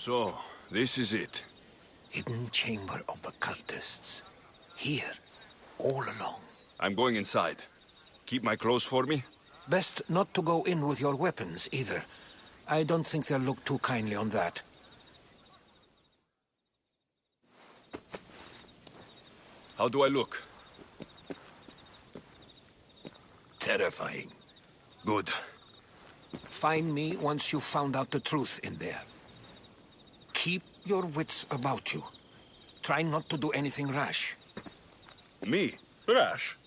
So, this is it. Hidden chamber of the cultists. Here, all along. I'm going inside. Keep my clothes for me? Best not to go in with your weapons, either. I don't think they'll look too kindly on that. How do I look? Terrifying. Good. Find me once you've found out the truth in there. Keep your wits about you. Try not to do anything rash. Me? Rash?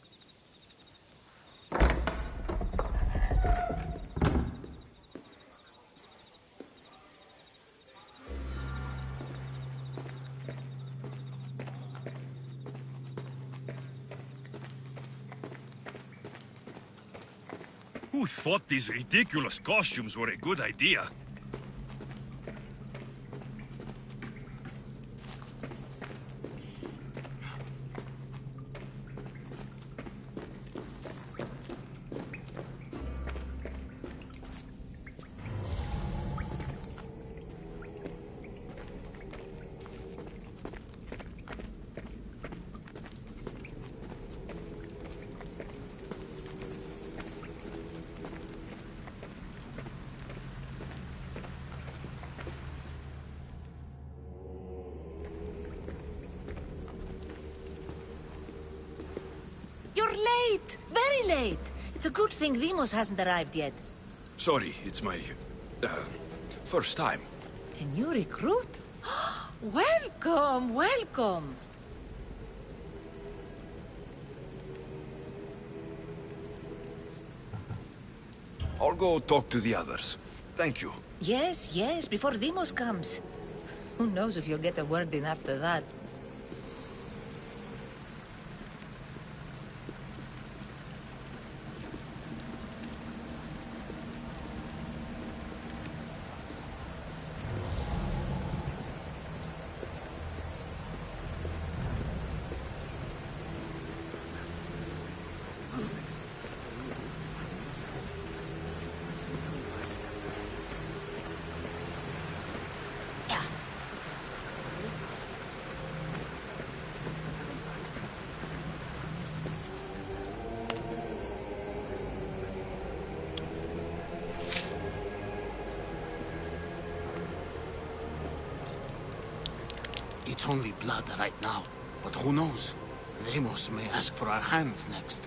Who thought these ridiculous costumes were a good idea? You're late! Very late! It's a good thing Demos hasn't arrived yet. Sorry, it's my... first time. A new recruit? Welcome, welcome! I'll go talk to the others. Thank you. Yes, yes, before Demos comes. Who knows if you'll get a word in after that. It's only blood right now, but who knows? Demos may ask for our hands next.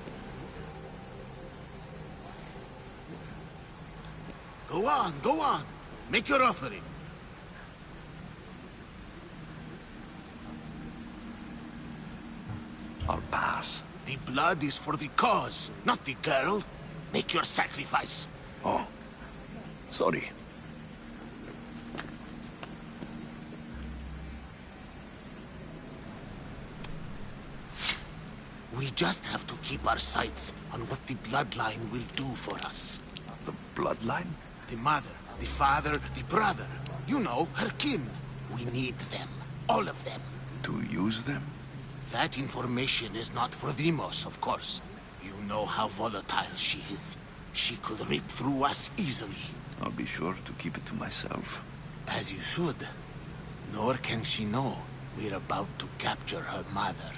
Go on, go on. Make your offering. I'll pass. The blood is for the cause, not the girl. Make your sacrifice. Oh. Sorry. We just have to keep our sights on what the bloodline will do for us. The bloodline? The mother, the father, the brother. You know, her kin. We need them. All of them. To use them? That information is not for Demos, of course. You know how volatile she is. She could rip through us easily. I'll be sure to keep it to myself. As you should. Nor can she know we're about to capture her mother.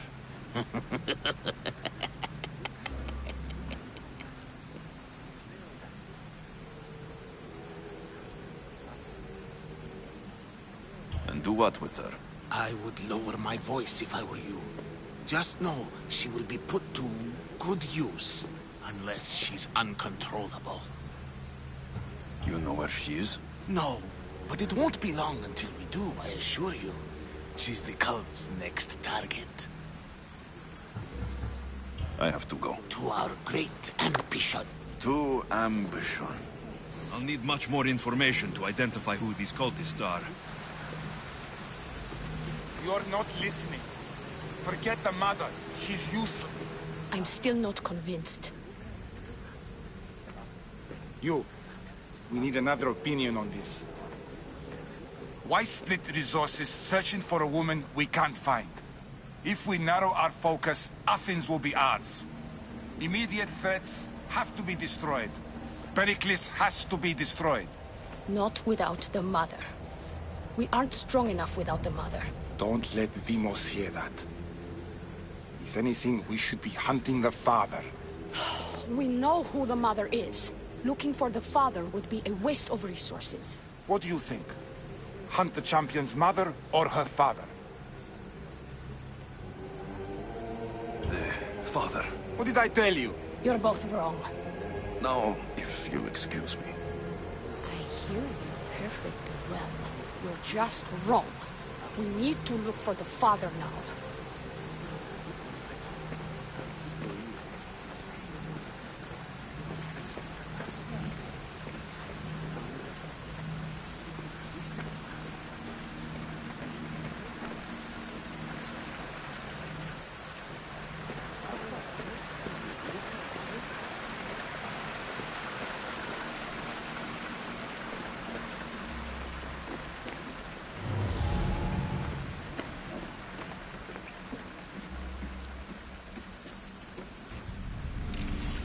And do what with her? I would lower my voice if I were you. Just know she will be put to good use, unless she's uncontrollable. You know where she is? No, but it won't be long until we do, I assure you. She's the cult's next target. I have to go. To our great ambition. To ambition. I'll need much more information to identify who these cultists are. You're not listening. Forget the mother. She's useless. I'm still not convinced. You. We need another opinion on this. Why split resources searching for a woman we can't find? If we narrow our focus, Athens will be ours. Immediate threats have to be destroyed. Pericles has to be destroyed. Not without the mother. We aren't strong enough without the mother. Don't let Demos hear that. If anything, we should be hunting the father. We know who the mother is. Looking for the father would be a waste of resources. What do you think? Hunt the champion's mother or her father? Father. What did I tell you? You're both wrong. Now, if you'll excuse me. I hear you perfectly well. You're just wrong. We need to look for the father now.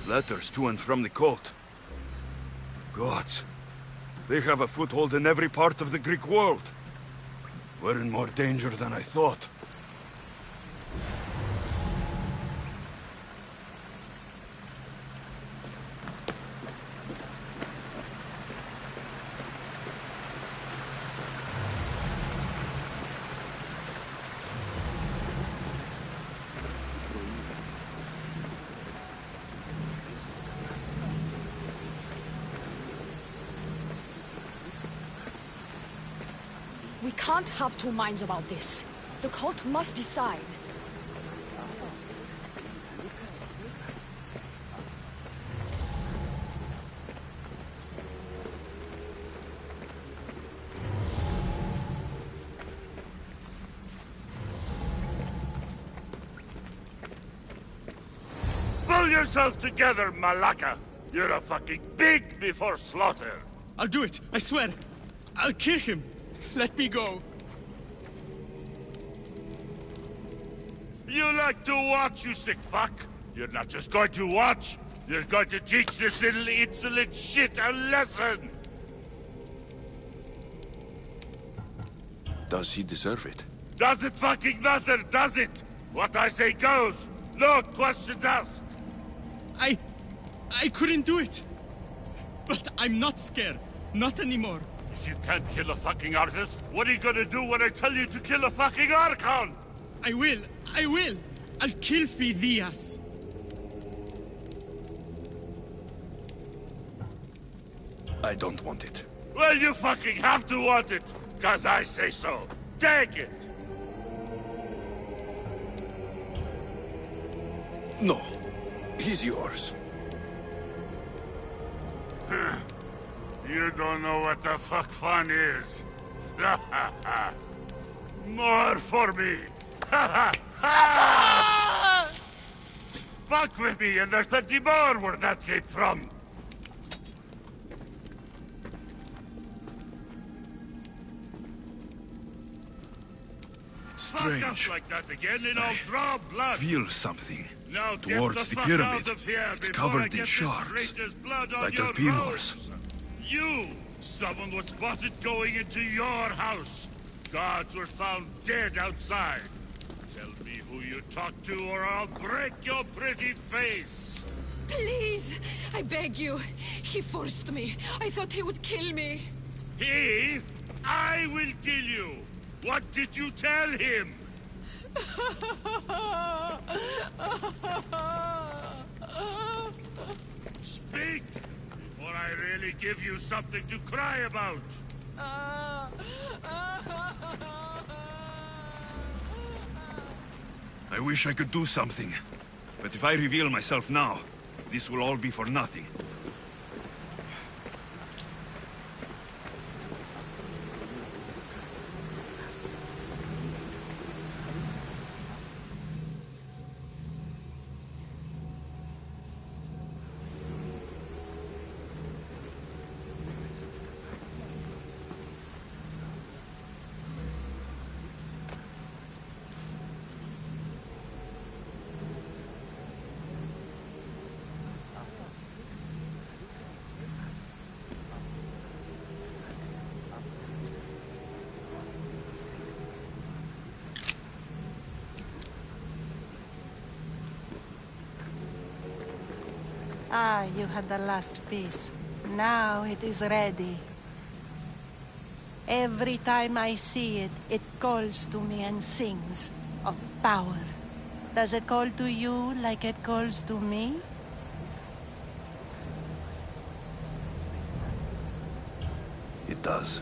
Letters to and from the cult. Gods. They have a foothold in every part of the Greek world. We're in more danger than I thought. We can't have two minds about this. The cult must decide. Pull yourself together, Malaka! You're a fucking pig before slaughter! I'll do it, I swear. I'll kill him. Let me go. You like to watch, you sick fuck! You're not just going to watch, you're going to teach this little insolent shit a lesson! Does he deserve it? Does it fucking matter, does it? What I say goes! No questions asked! I couldn't do it. But I'm not scared. Not anymore. If you can't kill a fucking artist, what are you gonna do when I tell you to kill a fucking Archon? I will. I'll kill Phidias. I don't want it. Well, you fucking have to want it, 'cause I say so. Take it! No. He's yours. You don't know what the fuck fun is. More for me! Fuck with me, and there's plenty more where that came from! Strange. Fuck up like that again, and I'll draw blood! Feel something. Now get Towards the fuck pyramid. out of here It's before I covered get in this shards. traitor's blood on Like your Alpinos. robes. You! Someone was spotted going into your house. Guards were found dead outside. Tell me who you talked to or I'll break your pretty face. Please, I beg you. He forced me. I thought he would kill me. He? I will kill you. What did you tell him? Speak, before I really give you something to cry about. I wish I could do something. But if I reveal myself now, this will all be for nothing. Ah, you had the last piece. Now it is ready. Every time I see it, it calls to me and sings of power. Does it call to you like it calls to me? It does.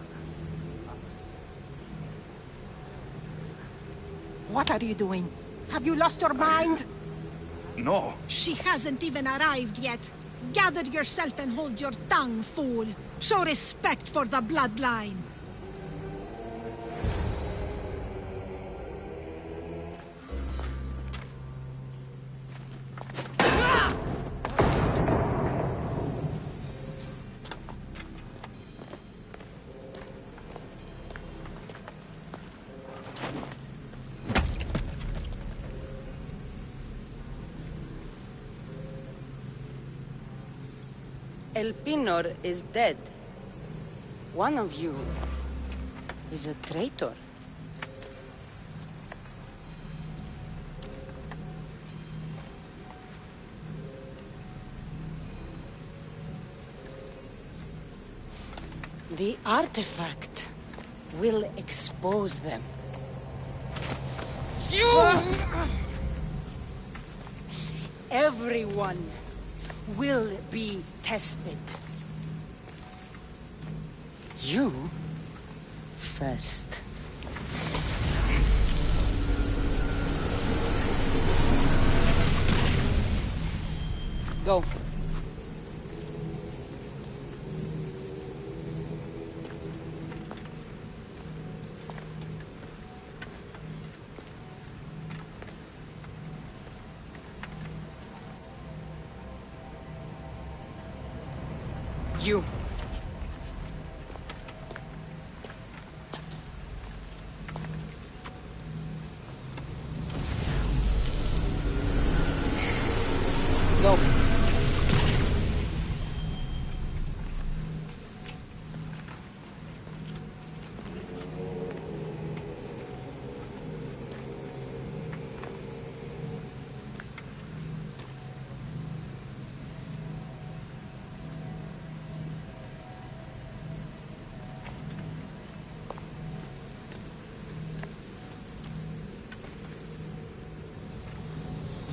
What are you doing? Have you lost your mind? No. She hasn't even arrived yet. Gather yourself and hold your tongue, fool. Show respect for the bloodline. El Pinor is dead. One of you is a traitor. The artifact will expose them. Everyone will be tested. You first. Go. You. Go.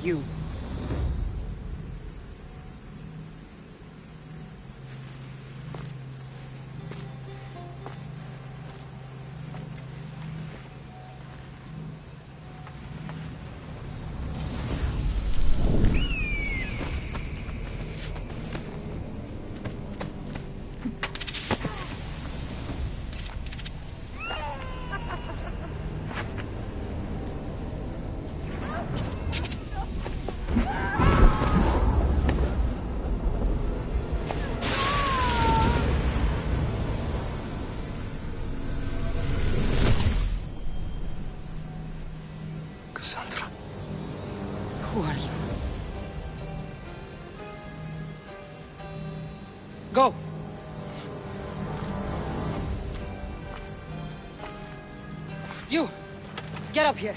You. Who are you? Go! You! Get up here!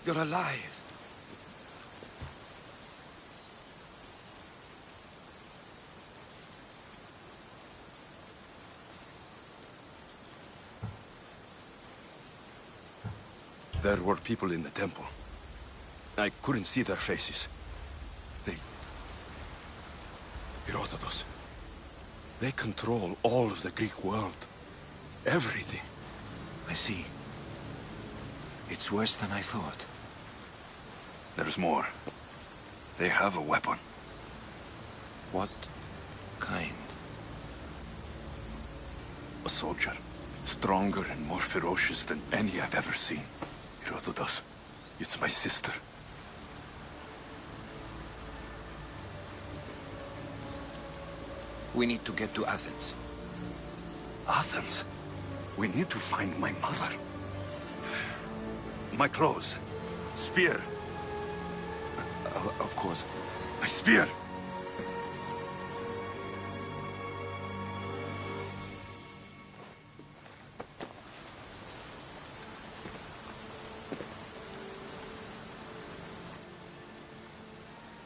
You're alive. There were people in the temple. I couldn't see their faces. Herodotus. They control all of the Greek world. Everything. I see. It's worse than I thought. There's more. They have a weapon. What kind? A soldier. Stronger and more ferocious than any I've ever seen. Herodotus. It's my sister. We need to get to Athens. Athens? We need to find my mother. My clothes. Spear. Of course. My spear!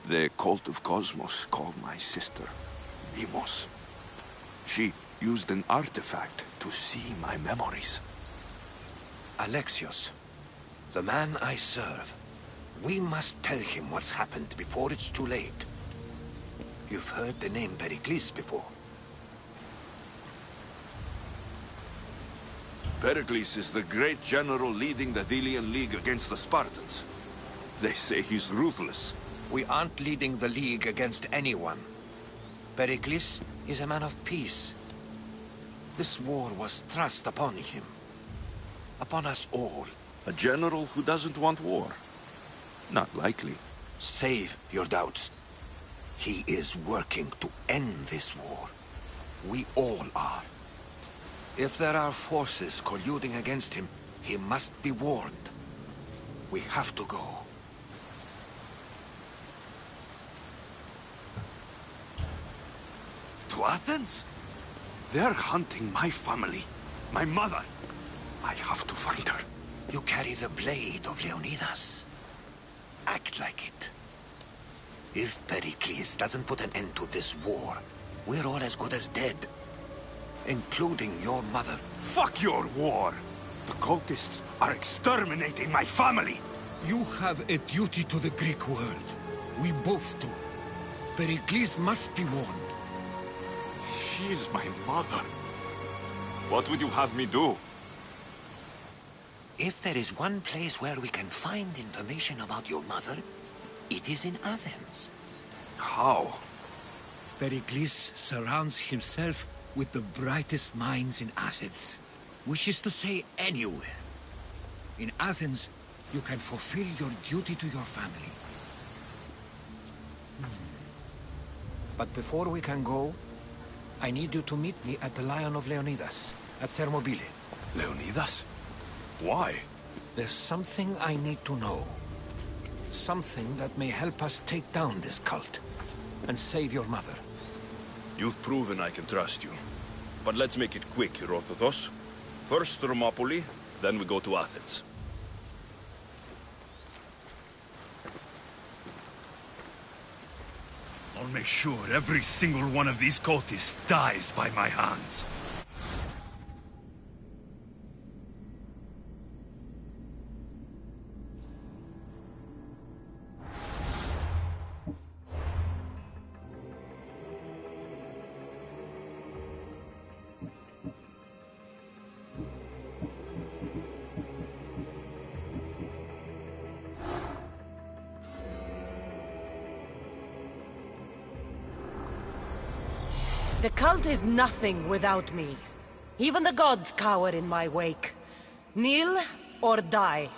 The cult of Cosmos called my sister Demos. She used an artifact to see my memories. Alexios, the man I serve. We must tell him what's happened before it's too late. You've heard the name Pericles before. Pericles is the great general leading the Delian League against the Spartans. They say he's ruthless. We aren't leading the League against anyone. Pericles is a man of peace. This war was thrust upon him. Upon us all. A general who doesn't want war? Not likely. Save your doubts. He is working to end this war. We all are. If there are forces colluding against him, he must be warned. We have to go. To Athens? They're hunting my family. My mother. I have to find her. You carry the blade of Leonidas. Act like it. If Pericles doesn't put an end to this war, we're all as good as dead. Including your mother. Fuck your war! The cultists are exterminating my family! You have a duty to the Greek world. We both do. Pericles must be warned. She is my mother. What would you have me do? If there is one place where we can find information about your mother, it is in Athens. How? Pericles surrounds himself with the brightest minds in Athens. Which is to say, anywhere. In Athens, you can fulfill your duty to your family. But before we can go, I need you to meet me at the Lion of Leonidas, at Thermopylae. Leonidas? Why? There's something I need to know. Something that may help us take down this cult, and save your mother. You've proven I can trust you. But let's make it quick, Herodotus. First Thermopylae, then we go to Athens. I'll make sure every single one of these cultists dies by my hands. The cult is nothing without me. Even the gods cower in my wake. Kneel or die.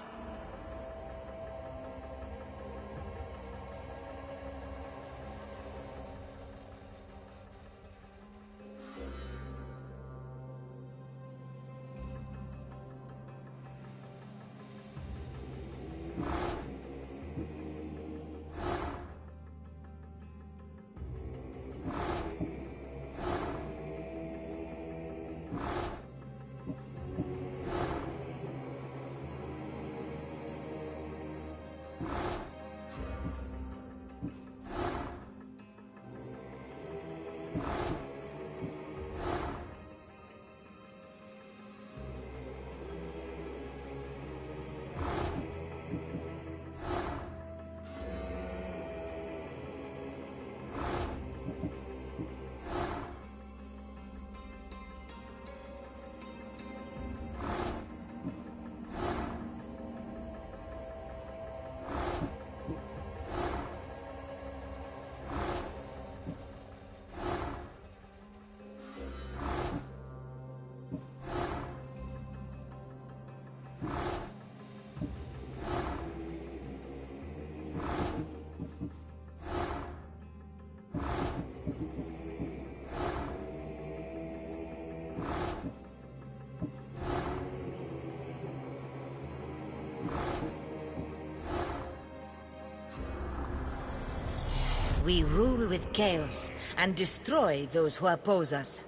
we rule with chaos and destroy those who oppose us.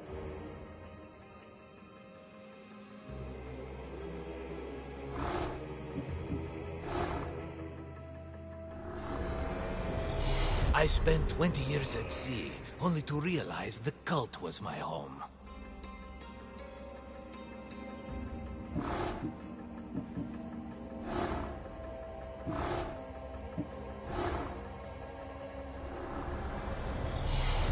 I spent 20 years at sea, only to realize the cult was my home.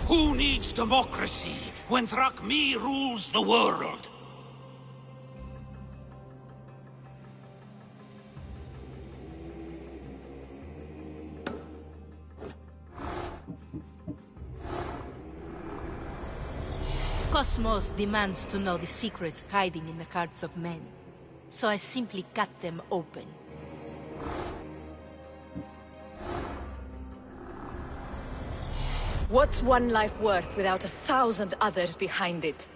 Who needs democracy when Thrakmi rules the world? Cosmos demands to know the secrets hiding in the hearts of men, so I simply cut them open. What's one life worth without 1,000 others behind it?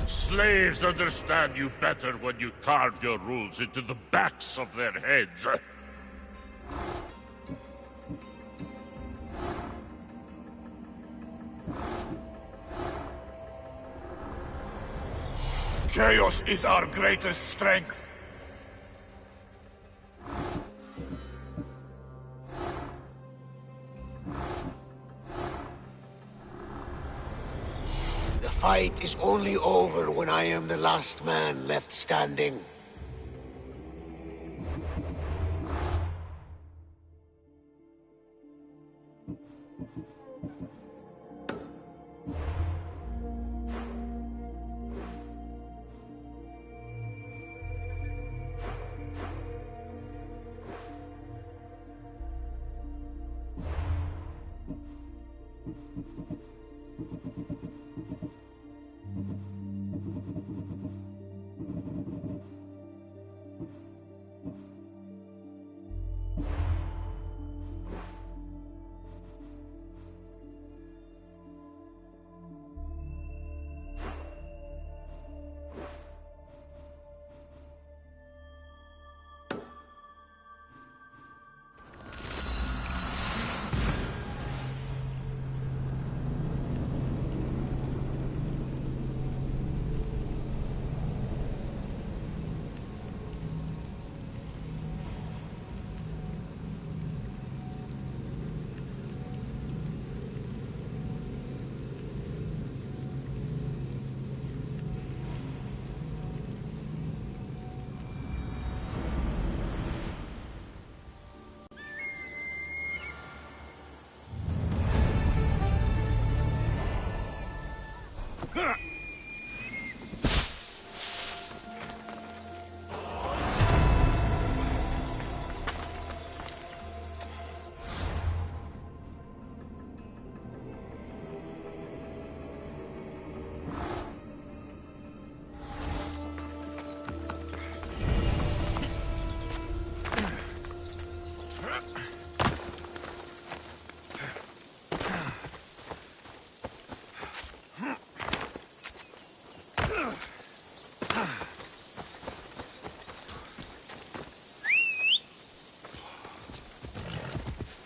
Slaves understand you better when you carve your rules into the backs of their heads. Chaos is our greatest strength. The fight is only over when I am the last man left standing.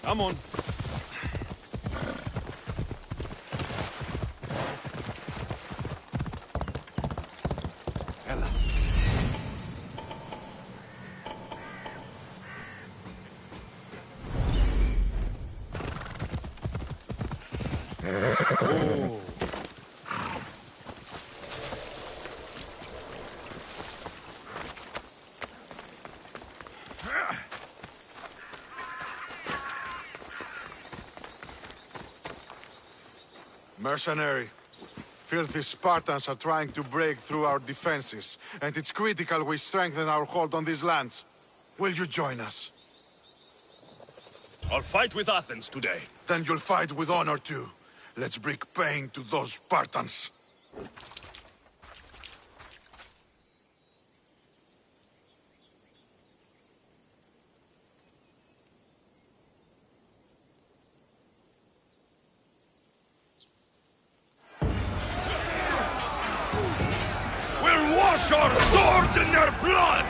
Come on. Oh. Mercenary. Filthy Spartans are trying to break through our defenses, and it's critical we strengthen our hold on these lands. Will you join us? I'll fight with Athens today. Then you'll fight with honor too. Let's bring pain to those Spartans. We'll wash our swords What's in their blood?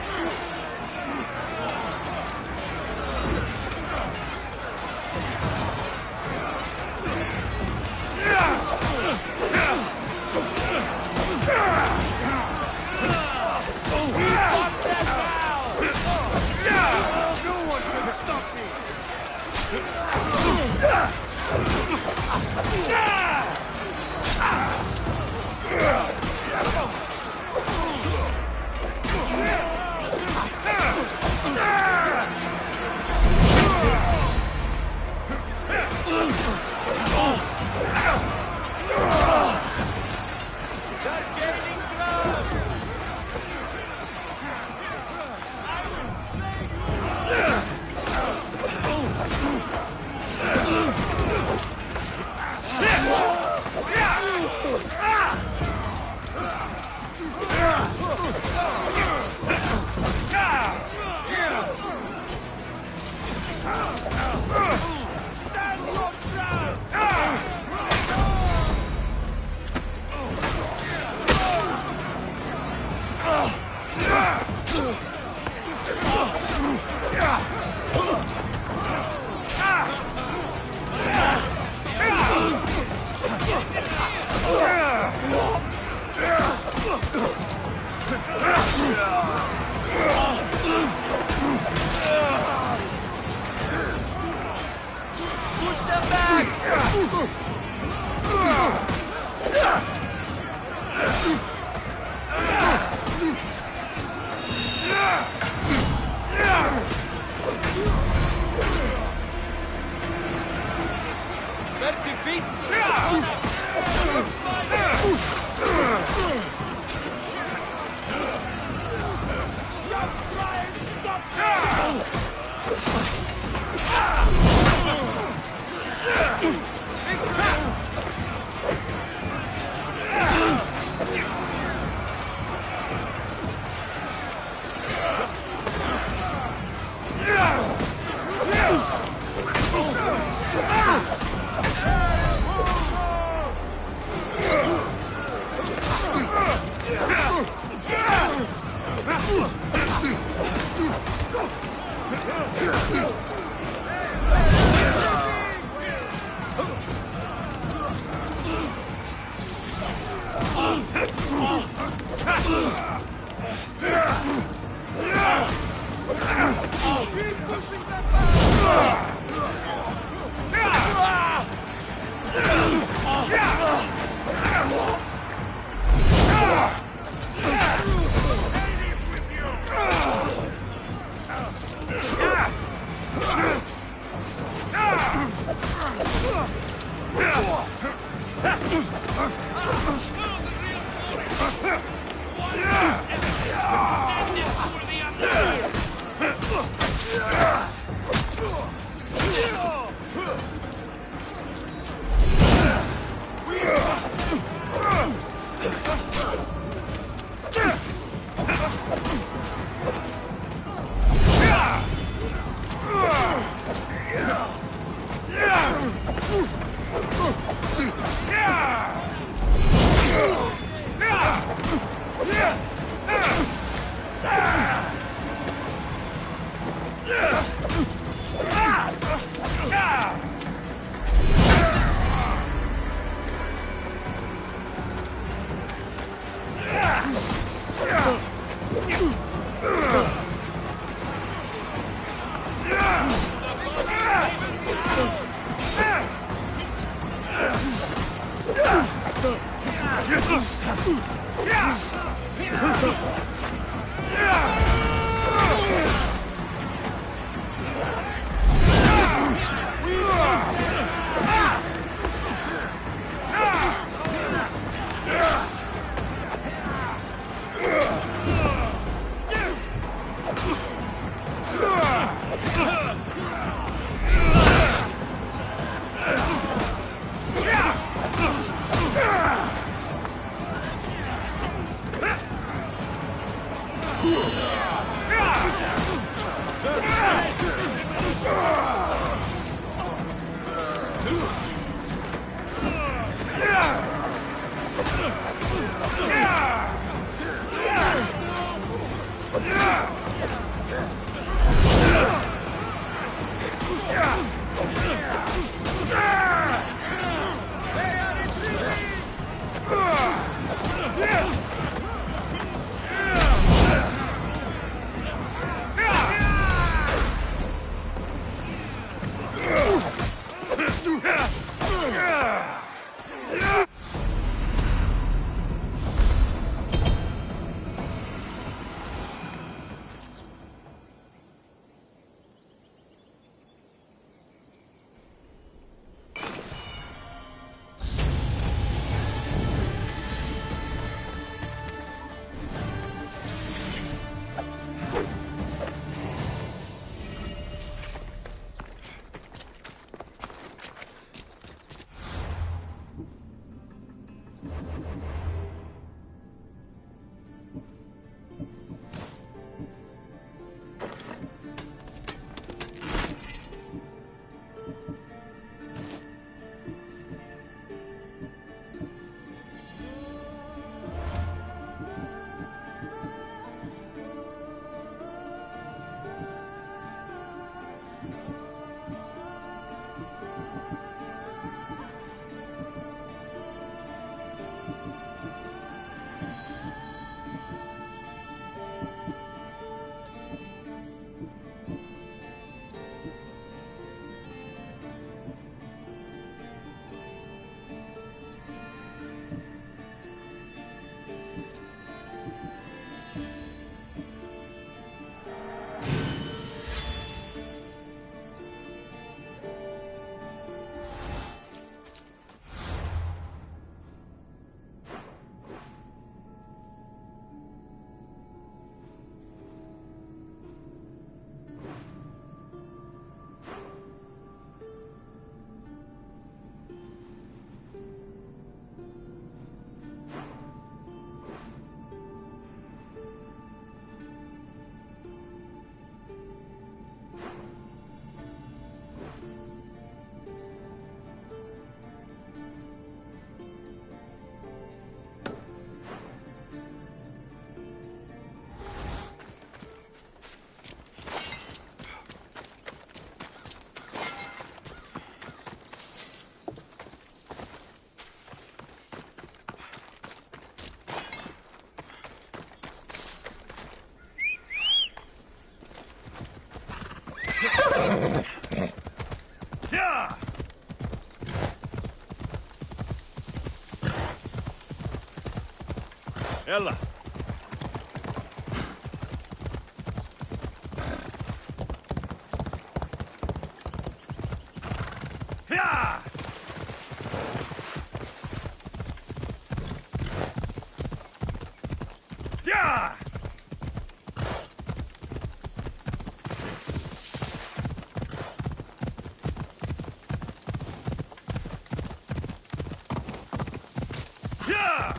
Ella! Yeah! Yeah! Yeah!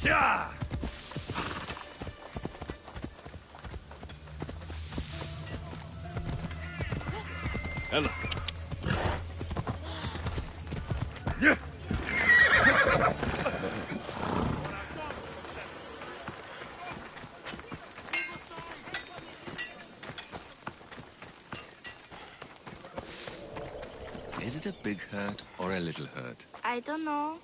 Yeah! Ella. Yeah. Is it a big hurt or a little hurt? I don't know.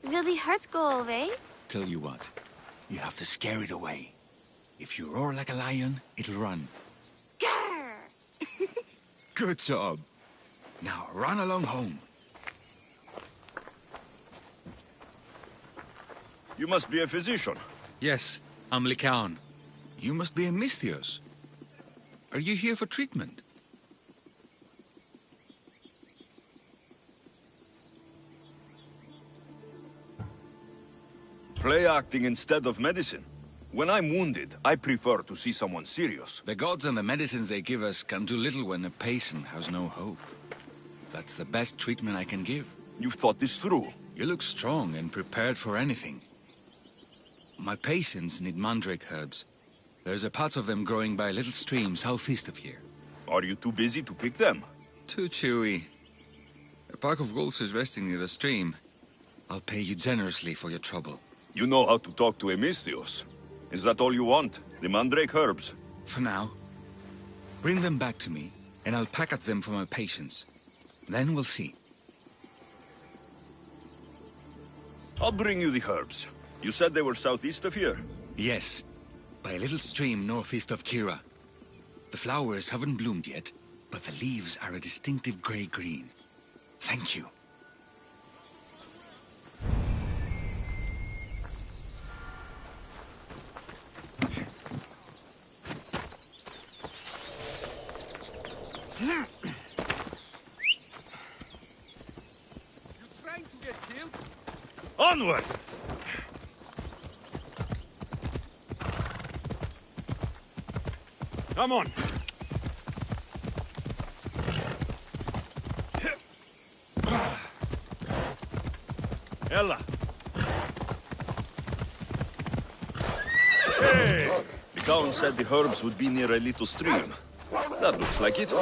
Will the hurt go away? Tell you what, you have to scare it away. If you roar like a lion, it'll run. Grr! Good job. Now run along home. You must be a physician. Yes, I'm Lycaon. You must be a Misthios. Are you here for treatment? Play acting instead of medicine. When I'm wounded, I prefer to see someone serious. The gods and the medicines they give us can do little when a patient has no hope. That's the best treatment I can give. You've thought this through. You look strong and prepared for anything. My patients need mandrake herbs. There's a patch of them growing by a little stream southeast of here. Are you too busy to pick them? Too chewy. A pack of wolves is resting near the stream. I'll pay you generously for your trouble. You know how to talk to a Misthios. Is that all you want? The mandrake herbs? For now. Bring them back to me, and I'll package them for my patients. Then we'll see. I'll bring you the herbs. You said they were southeast of here? Yes. By a little stream northeast of Kira. The flowers haven't bloomed yet, but the leaves are a distinctive gray-green. Thank you. You trying to get killed? Onward! Come on! Ella! Hey! The Count said the herbs would be near a little stream. That looks like it.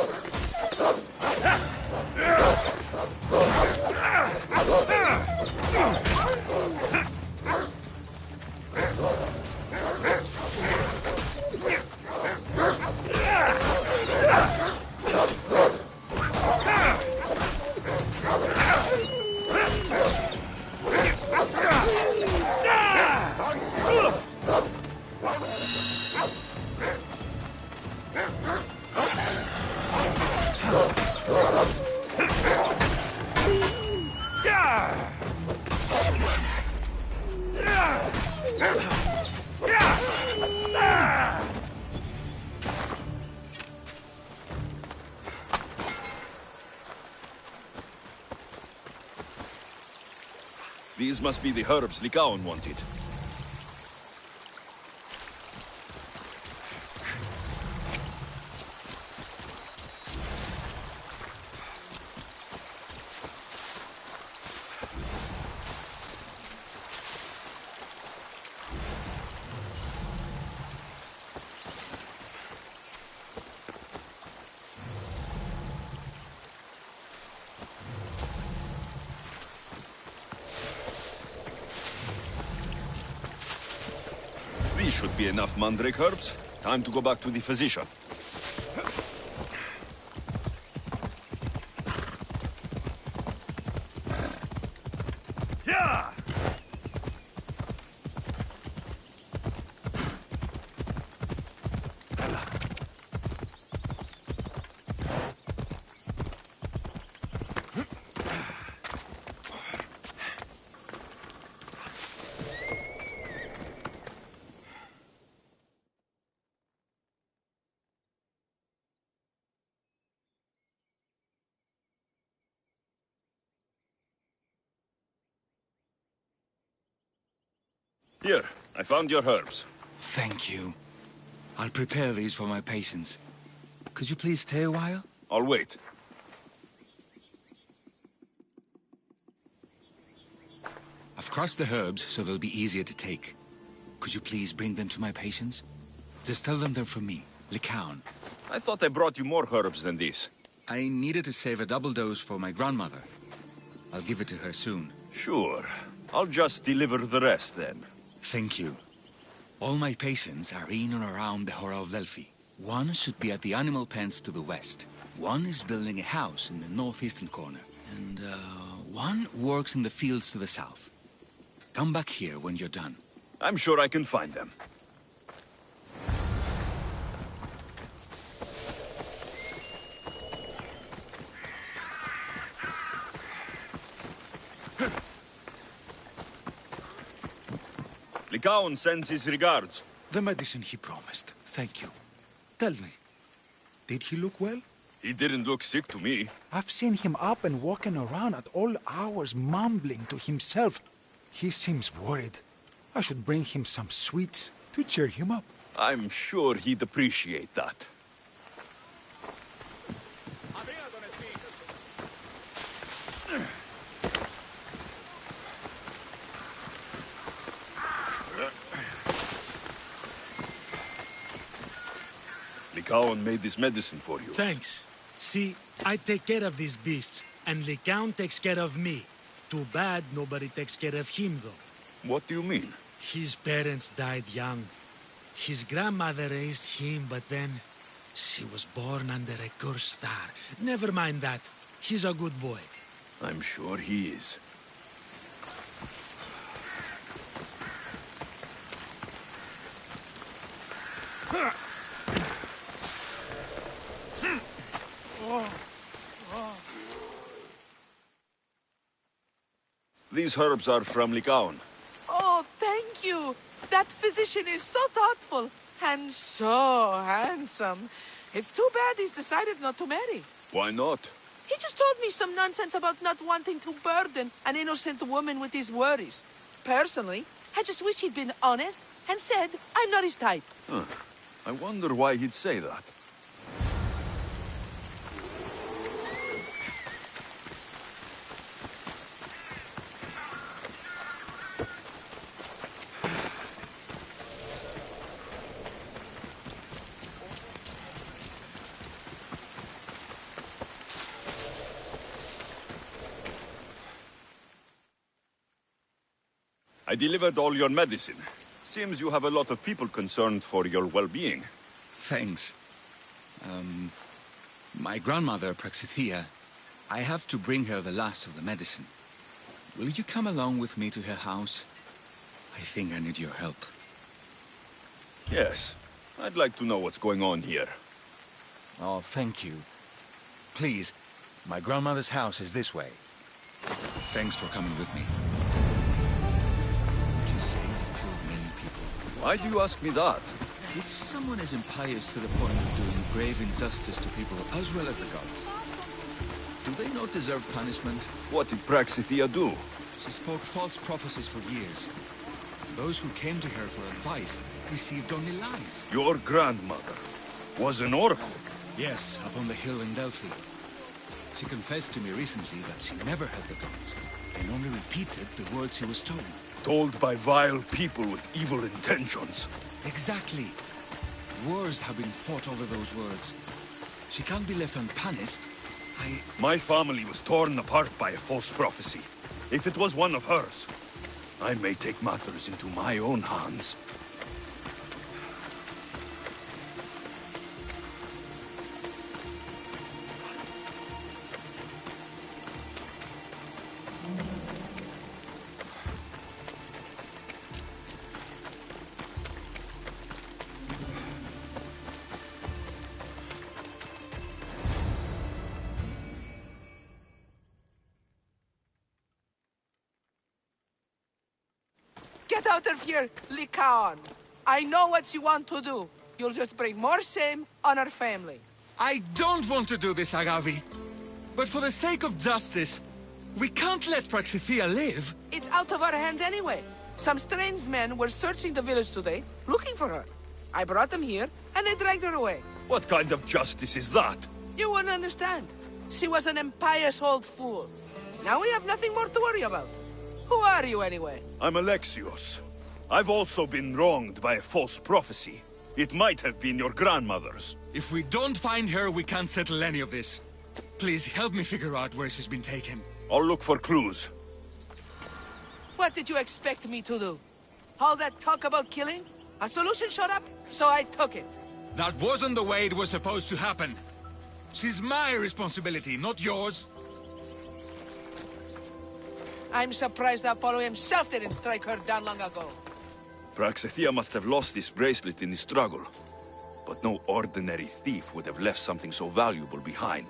These must be the herbs Lycaon wanted. These should be enough mandrake herbs. Time to go back to the physician. Here, I found your herbs. Thank you. I'll prepare these for my patients. Could you please stay a while? I'll wait. I've crushed the herbs so they'll be easier to take. Could you please bring them to my patients? Just tell them they're from me, Lycaon. I thought I brought you more herbs than these. I needed to save a double dose for my grandmother. I'll give it to her soon. Sure. I'll just deliver the rest then. Thank you. All my patients are in and around the Hora of Delphi. One should be at the animal pens to the west. One is building a house in the northeastern corner. And, one works in the fields to the south. Come back here when you're done. I'm sure I can find them. Lycaon sends his regards. The medicine he promised. Thank you. Tell me, did he look well? He didn't look sick to me. I've seen him up and walking around at all hours, mumbling to himself. He seems worried. I should bring him some sweets to cheer him up. I'm sure he'd appreciate that. Lycaon made this medicine for you. Thanks. See, I take care of these beasts, and Lycaon takes care of me. Too bad nobody takes care of him, though. What do you mean? His parents died young. His grandmother raised him, but then she was born under a cursed star. Never mind that. He's a good boy. I'm sure he is. These herbs are from Lycaon. Oh, thank you. That physician is so thoughtful and so handsome. It's too bad he's decided not to marry. Why not? He just told me some nonsense about not wanting to burden an innocent woman with his worries. Personally, I just wish he'd been honest and said I'm not his type. Huh. I wonder why he'd say that. I delivered all your medicine. Seems you have a lot of people concerned for your well-being. Thanks. My grandmother, Praxithea, I have to bring her the last of the medicine. Will you come along with me to her house? I think I need your help. Yes. I'd like to know what's going on here. Oh, thank you. Please, my grandmother's house is this way. Thanks for coming with me. Why do you ask me that? If someone is impious to the point of doing grave injustice to people as well as the gods, do they not deserve punishment? What did Praxithea do? She spoke false prophecies for years. Those who came to her for advice received only lies. Your grandmother was an oracle? Yes, up on the hill in Delphi. She confessed to me recently that she never heard the gods, and only repeated the words she was told. Told by vile people with evil intentions. Exactly. Wars have been fought over those words. She can't be left unpunished. My family was torn apart by a false prophecy. If it was one of hers, I may take matters into my own hands. Get out of here, Lycaon. I know what you want to do. You'll just bring more shame on our family. I don't want to do this, Agavi. But for the sake of justice, we can't let Praxithea live. It's out of our hands anyway. Some strange men were searching the village today, looking for her. I brought them here, and they dragged her away. What kind of justice is that? You wouldn't understand. She was an impious old fool. Now we have nothing more to worry about. Who are you, anyway? I'm Alexios. I've also been wronged by a false prophecy. It might have been your grandmother's. If we don't find her, we can't settle any of this. Please help me figure out where she's been taken. I'll look for clues. What did you expect me to do? All that talk about killing? A solution showed up, so I took it. That wasn't the way it was supposed to happen. She's my responsibility, not yours. I'm surprised Apollo himself didn't strike her down long ago. Praxithea must have lost this bracelet in the struggle. But no ordinary thief would have left something so valuable behind.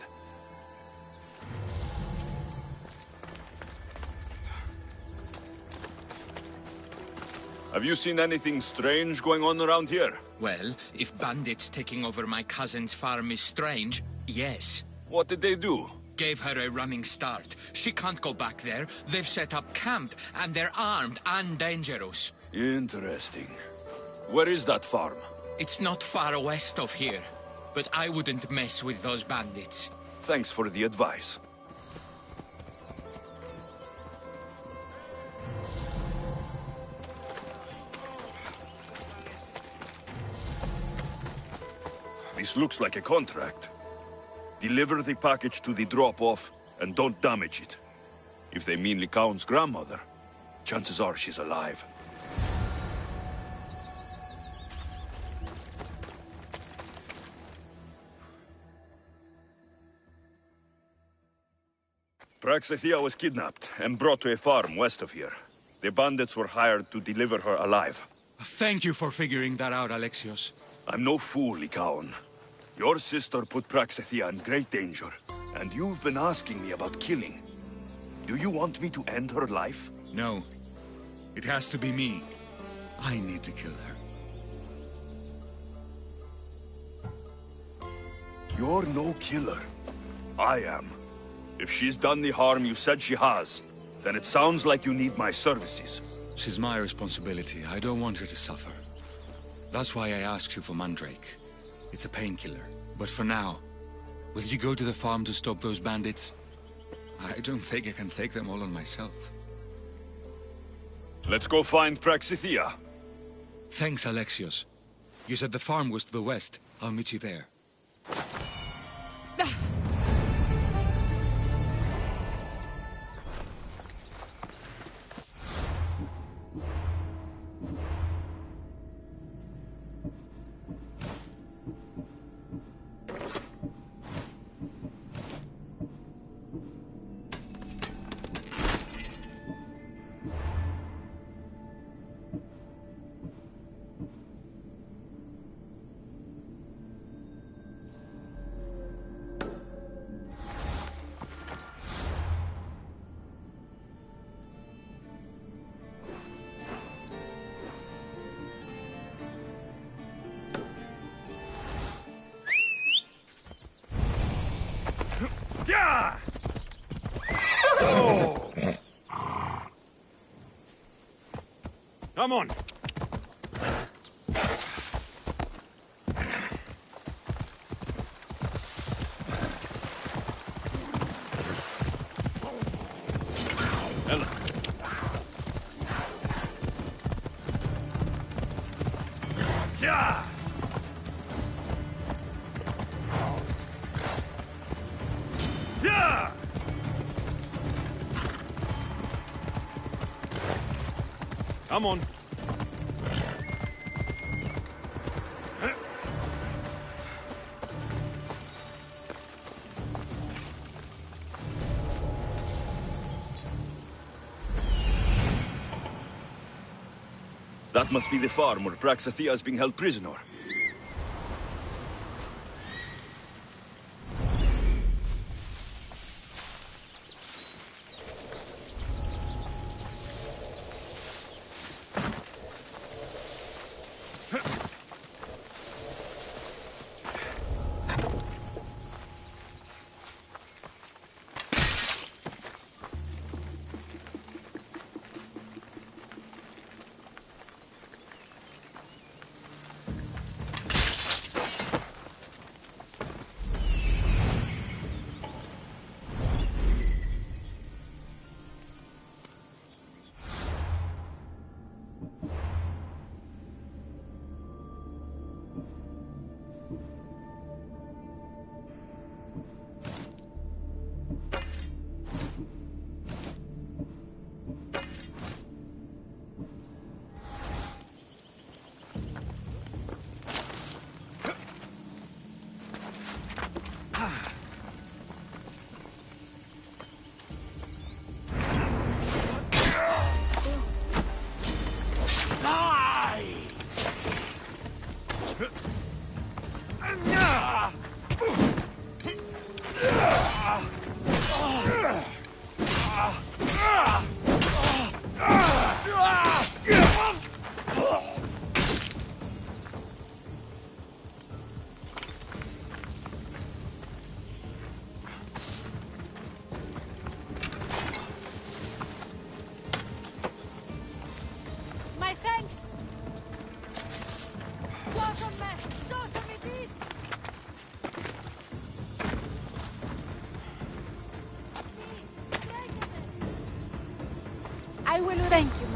Have you seen anything strange going on around here? Well, if bandits taking over my cousin's farm is strange, yes. What did they do? Gave her a running start. She can't go back there. They've set up camp, and they're armed and dangerous. Interesting. Where is that farm? It's not far west of here, but I wouldn't mess with those bandits. Thanks for the advice. This looks like a contract. Deliver the package to the drop-off, and don't damage it. If they mean Lycaon's grandmother, chances are she's alive. Praxithea was kidnapped and brought to a farm west of here. The bandits were hired to deliver her alive. Thank you for figuring that out, Alexios. I'm no fool, Lycaon. Your sister put Praxithea in great danger, and you've been asking me about killing. Do you want me to end her life? No. It has to be me. I need to kill her. You're no killer. I am. If she's done the harm you said she has, then it sounds like you need my services. She's my responsibility. I don't want her to suffer. That's why I asked you for Mandrake. It's a painkiller. But for now, will you go to the farm to stop those bandits? I don't think I can take them all on myself. Let's go find Praxithea. Thanks, Alexios. You said the farm was to the west. I'll meet you there. Yeah! Oh! Come on. Ella. Yeah! Yeah! Come on. That must be the farm where Praxithea is being held prisoner.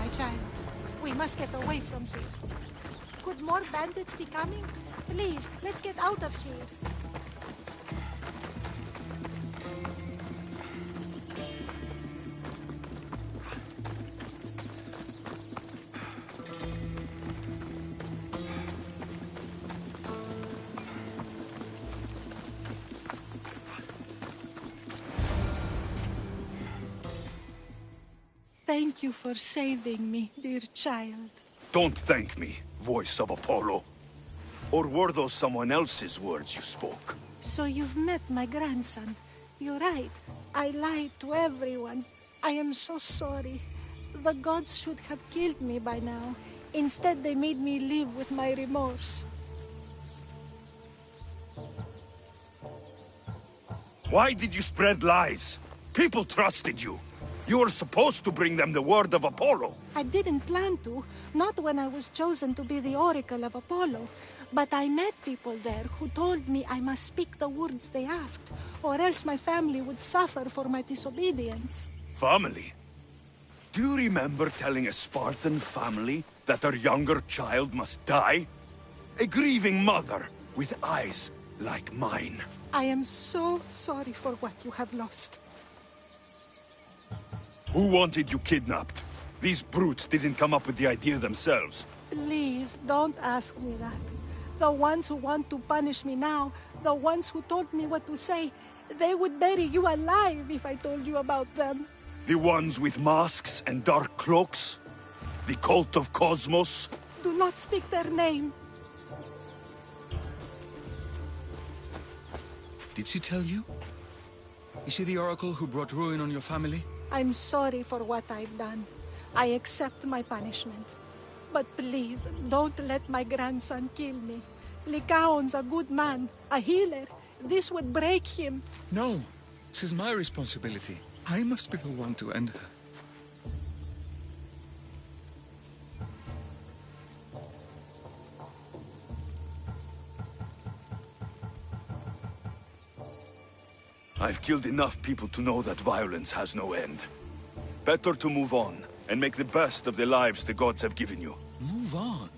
my child. We must get away from here. Could more bandits be coming? Please, let's get out of here. Thank you for saving me, dear child. Don't thank me, voice of Apollo. Or were those someone else's words you spoke? So you've met my grandson. You're right. I lied to everyone. I am so sorry. The gods should have killed me by now. Instead, they made me live with my remorse. Why did you spread lies? People trusted you. You were supposed to bring them the word of Apollo. I didn't plan to, not when I was chosen to be the Oracle of Apollo. But I met people there who told me I must speak the words they asked, or else my family would suffer for my disobedience. Family? Do you remember telling a Spartan family that their younger child must die? A grieving mother with eyes like mine. I am so sorry for what you have lost. Who wanted you kidnapped? These brutes didn't come up with the idea themselves. Please, don't ask me that. The ones who want to punish me now, the ones who told me what to say, they would bury you alive if I told you about them. The ones with masks and dark cloaks? The cult of Cosmos? Do not speak their name. Did she tell you? Is she the oracle who brought ruin on your family? I'm sorry for what I've done. I accept my punishment. But please, don't let my grandson kill me. Lycaon's a good man, a healer. This would break him. No, this is my responsibility. I must be the one to end her. I've killed enough people to know that violence has no end. Better to move on, and make the best of the lives the gods have given you. Move on?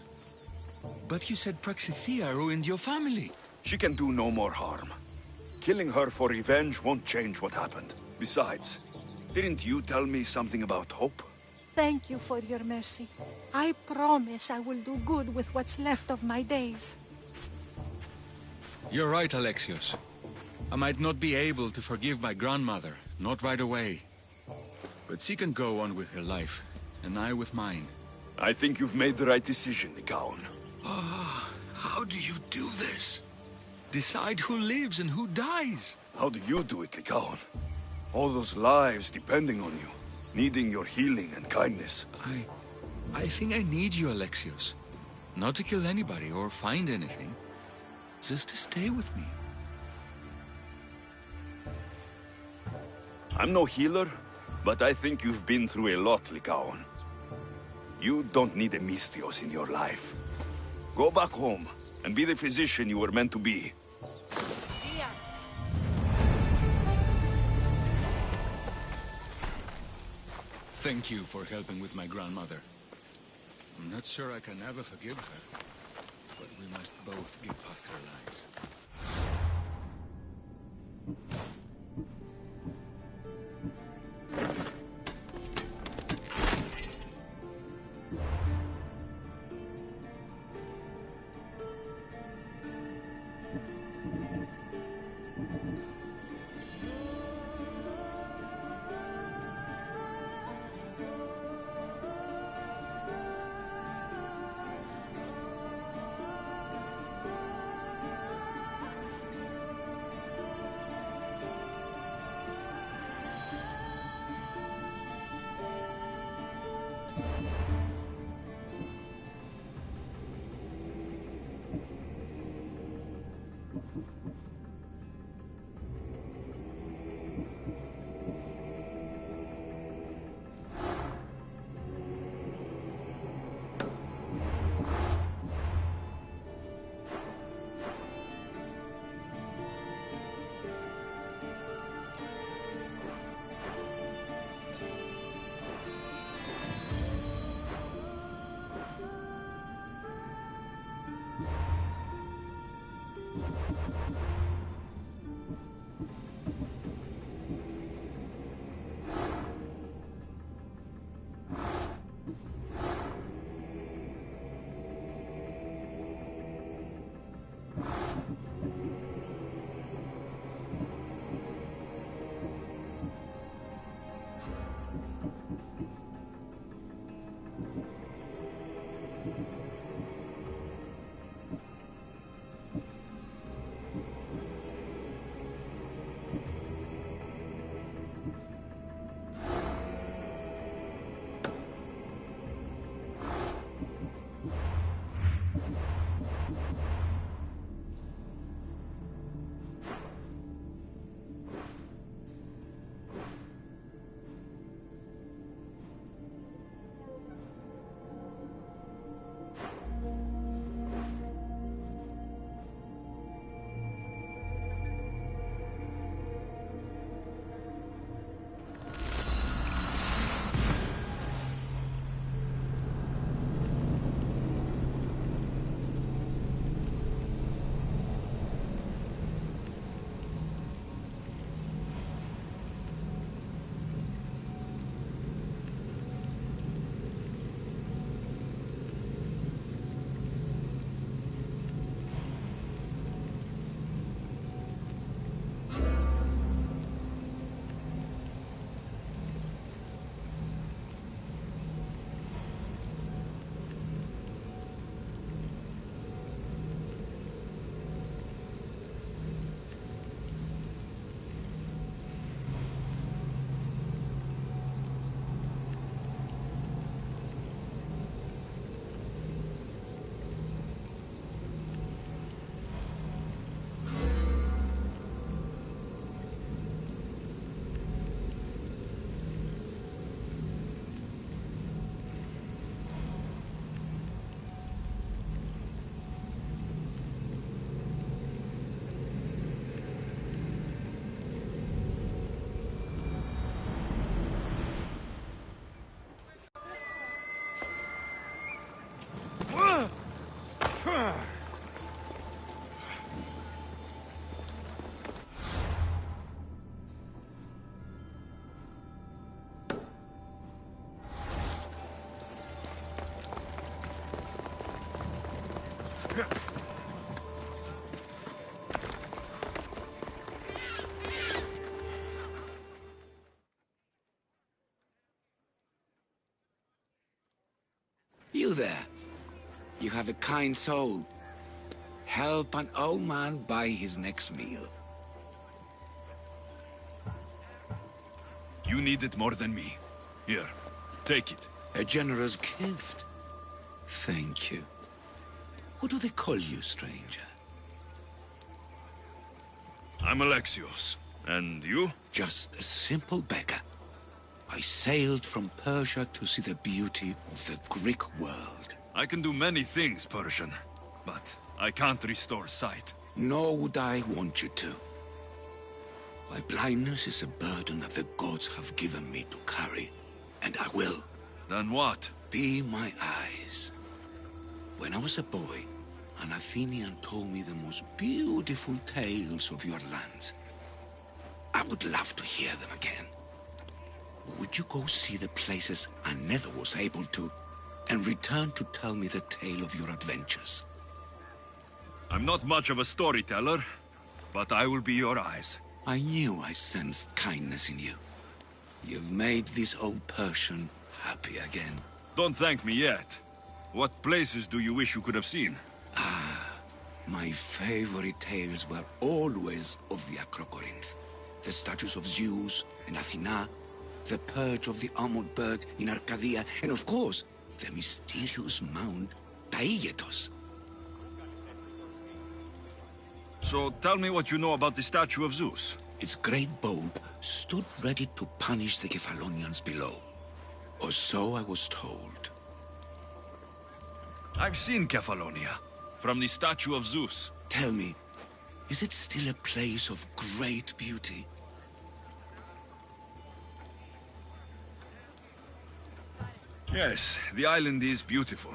But you said Praxithea ruined your family. She can do no more harm. Killing her for revenge won't change what happened. Besides, didn't you tell me something about hope? Thank you for your mercy. I promise I will do good with what's left of my days. You're right, Alexios. I might not be able to forgive my grandmother, not right away. But she can go on with her life, and I with mine. I think you've made the right decision, Lycaon. How do you do this? Decide who lives and who dies? How do you do it, Lycaon? All those lives depending on you, needing your healing and kindness. I think I need you, Alexios. Not to kill anybody or find anything. Just to stay with me. I'm no healer, but I think you've been through a lot, Lycaon. You don't need a Misthios in your life. Go back home, and be the physician you were meant to be. Thank you for helping with my grandmother. I'm not sure I can ever forgive her, but we must both get past her lies. You there. You have a kind soul. Help an old man buy his next meal. You need it more than me. Here, take it. A generous gift. Thank you. What do they call you, stranger? I'm Alexios. And you? Just a simple beggar. I sailed from Persia to see the beauty of the Greek world. I can do many things, Persian, but I can't restore sight. Nor would I want you to. My blindness is a burden that the gods have given me to carry, and I will. Then what? Be my eyes. When I was a boy, an Athenian told me the most beautiful tales of your lands. I would love to hear them again. Would you go see the places I never was able to, and return to tell me the tale of your adventures? I'm not much of a storyteller, but I will be your eyes. I knew I sensed kindness in you. You've made this old Persian happy again. Don't thank me yet. What places do you wish you could have seen? My favorite tales were always of the Acrocorinth. The statues of Zeus and Athena, the perch of the armored bird in Arcadia, and of course, the mysterious mound Taigetos. So tell me what you know about the statue of Zeus. Its great bulb stood ready to punish the Kephalonians below. Or so I was told. I've seen Kephallonia, from the statue of Zeus. Tell me, is it still a place of great beauty? Yes, the island is beautiful.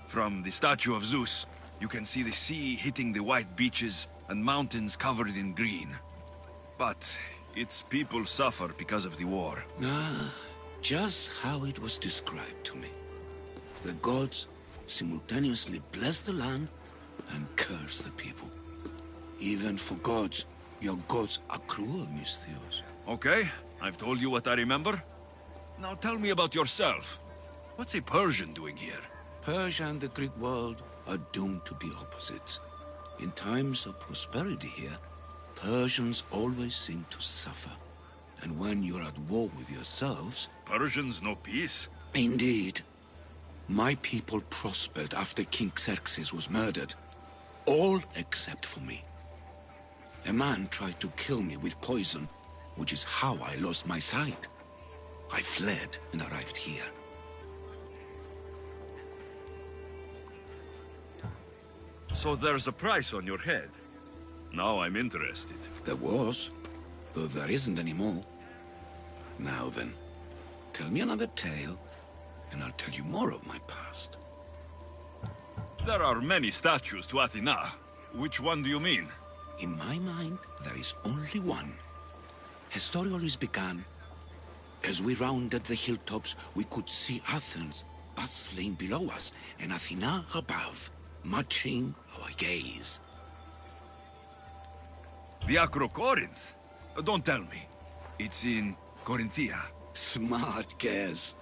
From the statue of Zeus, you can see the sea hitting the white beaches and mountains covered in green. But its people suffer because of the war. Just how it was described to me. The gods simultaneously bless the land and curse the people. Even for gods, your gods are cruel, Misthios. Okay, I've told you what I remember. Now tell me about yourself. What's a Persian doing here? Persia and the Greek world are doomed to be opposites. In times of prosperity here, Persians always seem to suffer. And when you're at war with yourselves... Persians know peace? Indeed. My people prospered after King Xerxes was murdered. All except for me. A man tried to kill me with poison, which is how I lost my sight. I fled and arrived here. So there's a price on your head. Now I'm interested. There was, though there isn't anymore. Now then, tell me another tale, and I'll tell you more of my past. There are many statues to Athena. Which one do you mean? In my mind, there is only one. Her story always began. As we rounded the hilltops, we could see Athens bustling below us, and Athena above, matching our gaze. The Acrocorinth? Don't tell me. It's in Corinthia. Smart guess.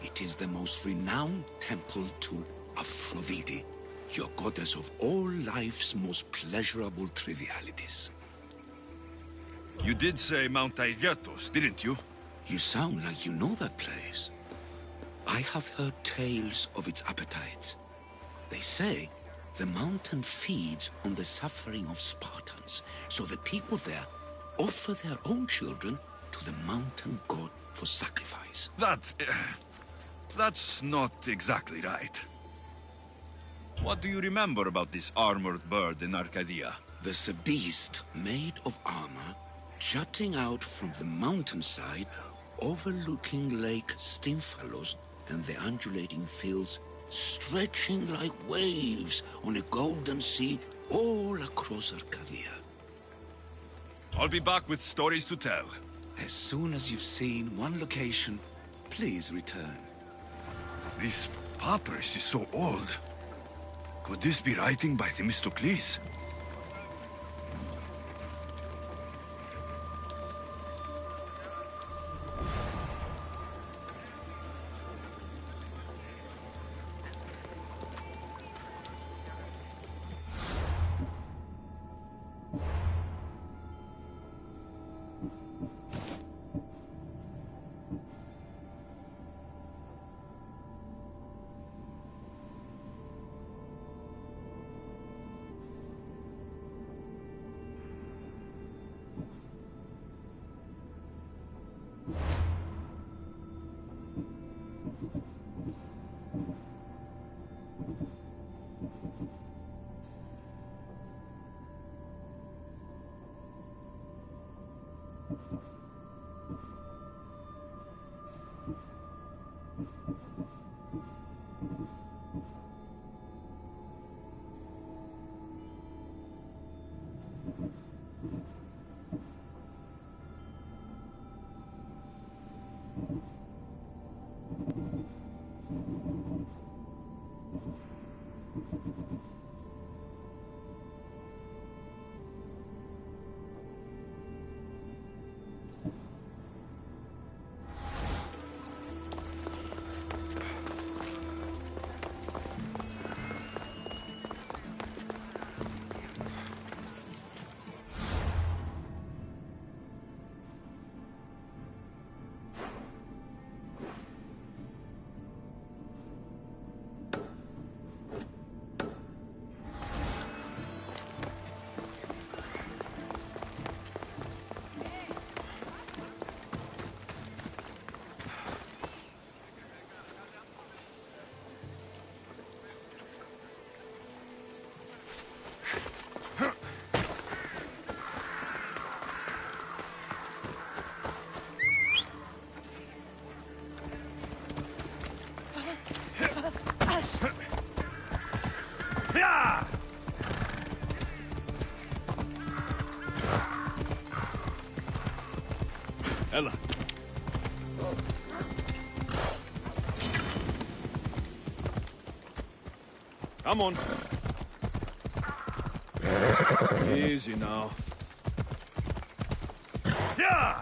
It is the most renowned temple to Aphrodite, your goddess of all life's most pleasurable trivialities. You did say Mount Taygetos, didn't you? You sound like you know that place. I have heard tales of its appetites. They say the mountain feeds on the suffering of Spartans, so the people there offer their own children to the mountain god for sacrifice. That's not exactly right. What do you remember about this armored bird in Arcadia? There's a beast made of armor jutting out from the mountainside, overlooking Lake Stymphalos and the undulating fields stretching like waves on a golden sea all across Arcadia. I'll be back with stories to tell. As soon as you've seen one location, please return. This papyrus is so old. Could this be writing by Themistocles? Ella. Come on. Easy now. Yeah!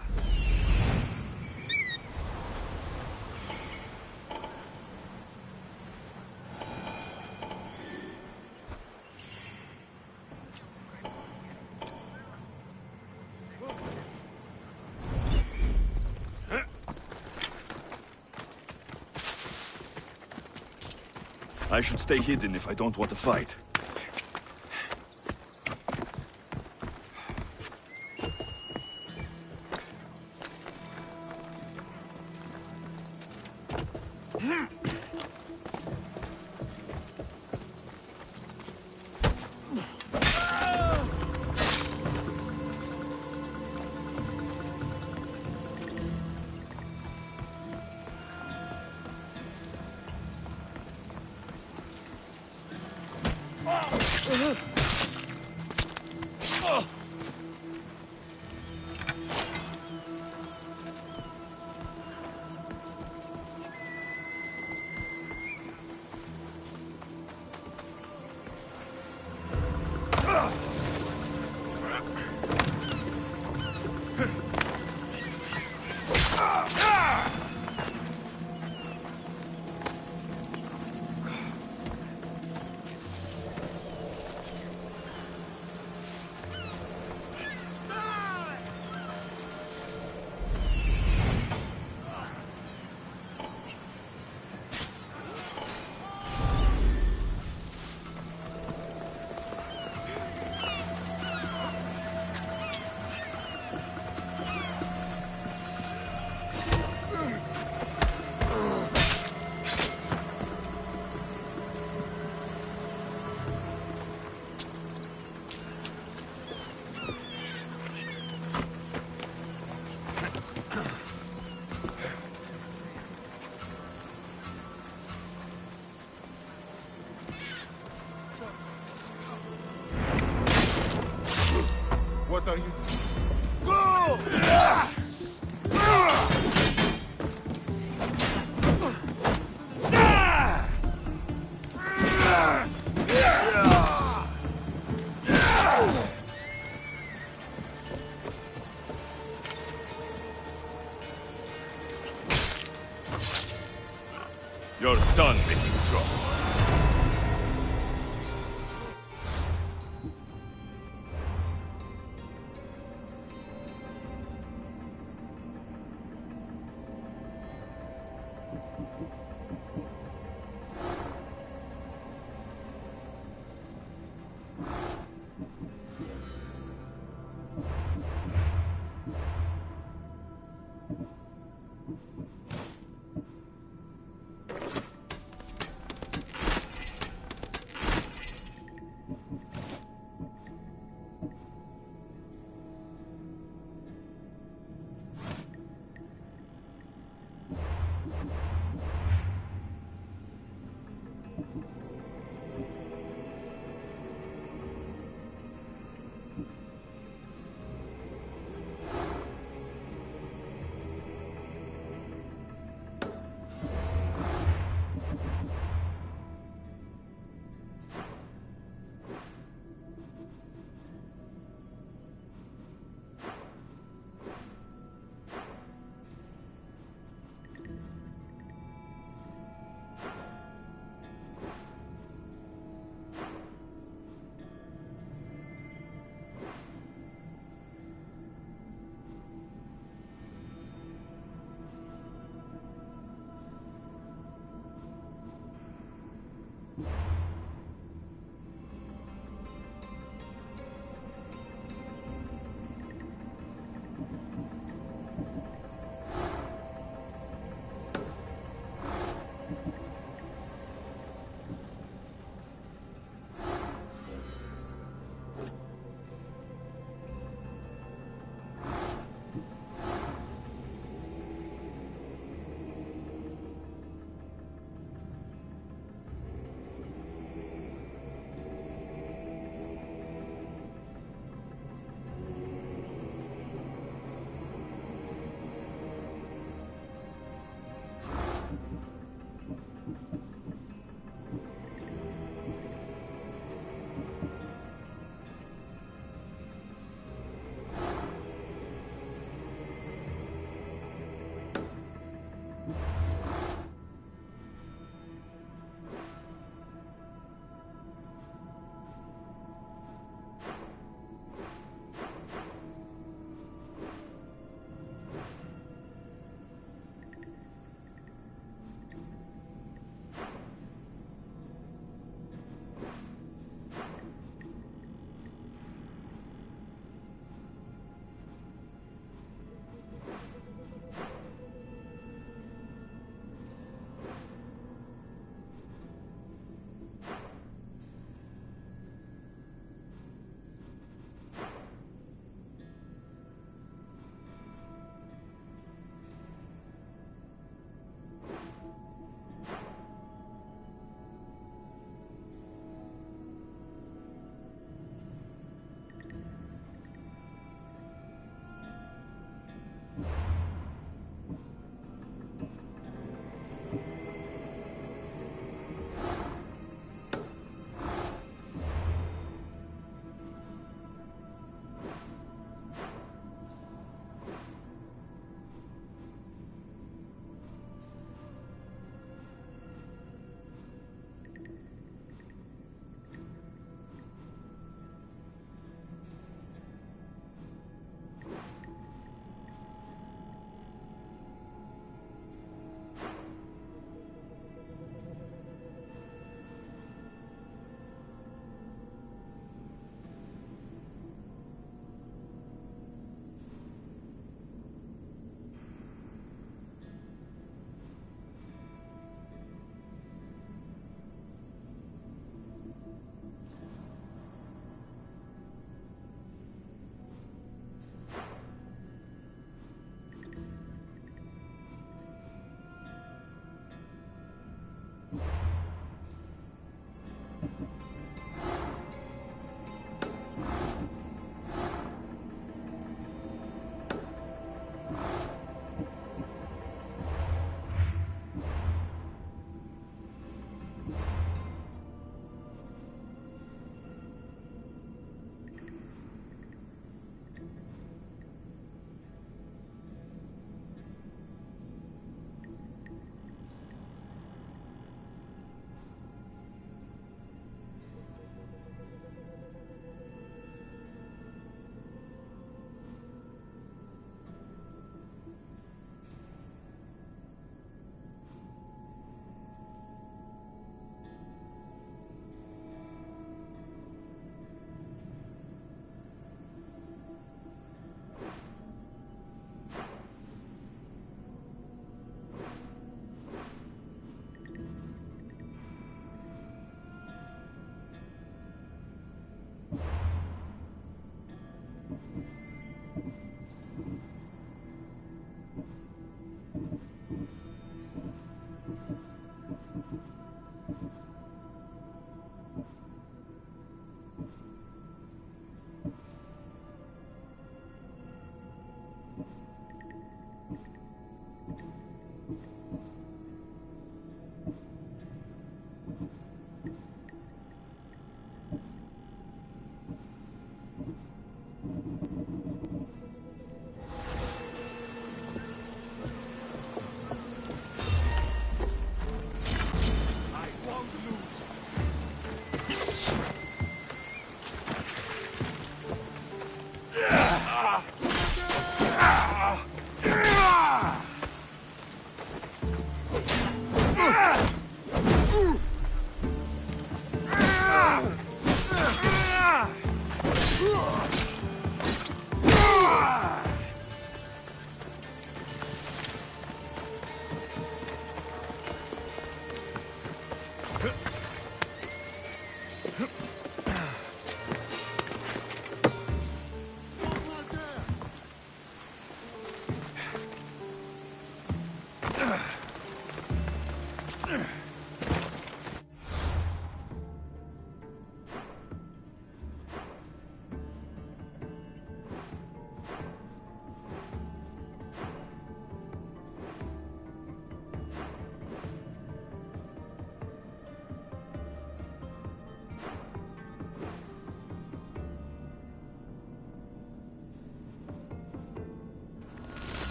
I should stay hidden if I don't want to fight. What are you? Go! You're done making trouble.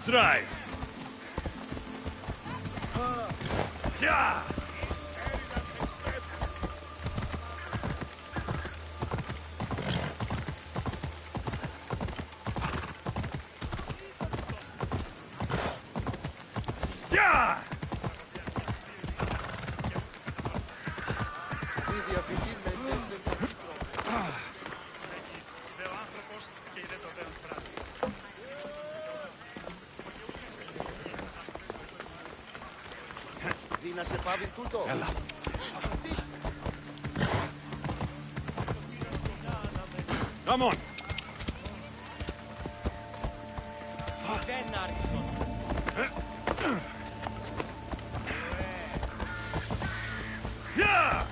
Let's ride. Yeah. Yeah. Ella. Come on. Yeah.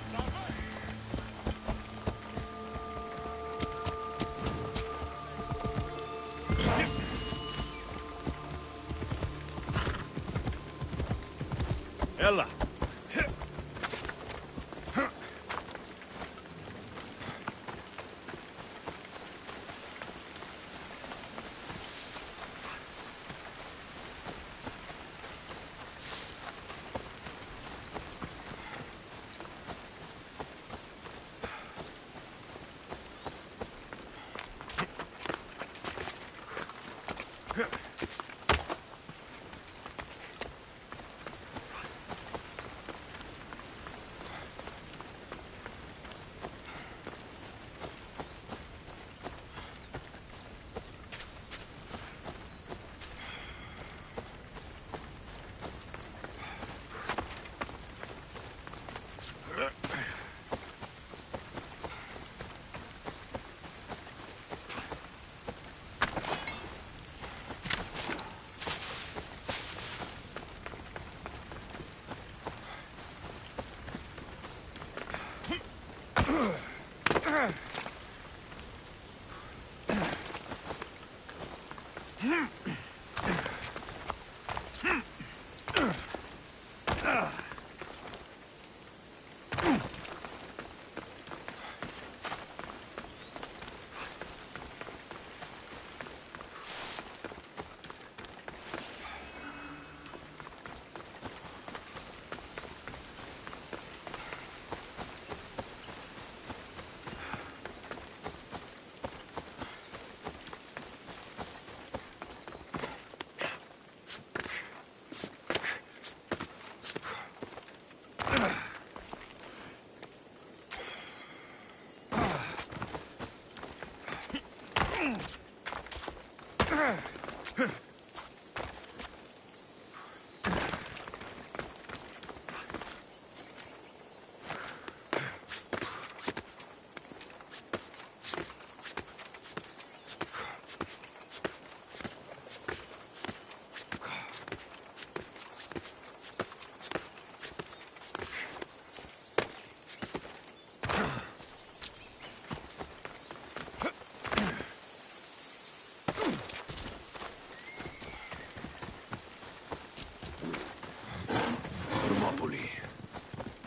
Ella.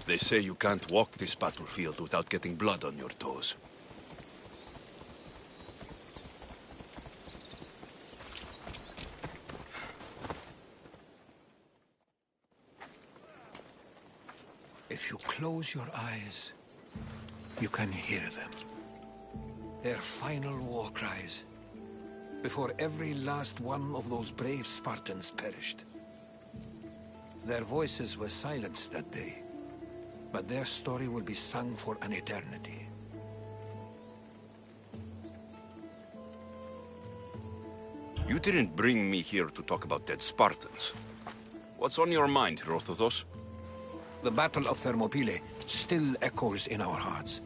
They say you can't walk this battlefield without getting blood on your toes. If you close your eyes, you can hear them. Their final war cries, before every last one of those brave Spartans perished. Their voices were silenced that day, but their story will be sung for an eternity. You didn't bring me here to talk about dead Spartans. What's on your mind, Herodotus? The Battle of Thermopylae still echoes in our hearts.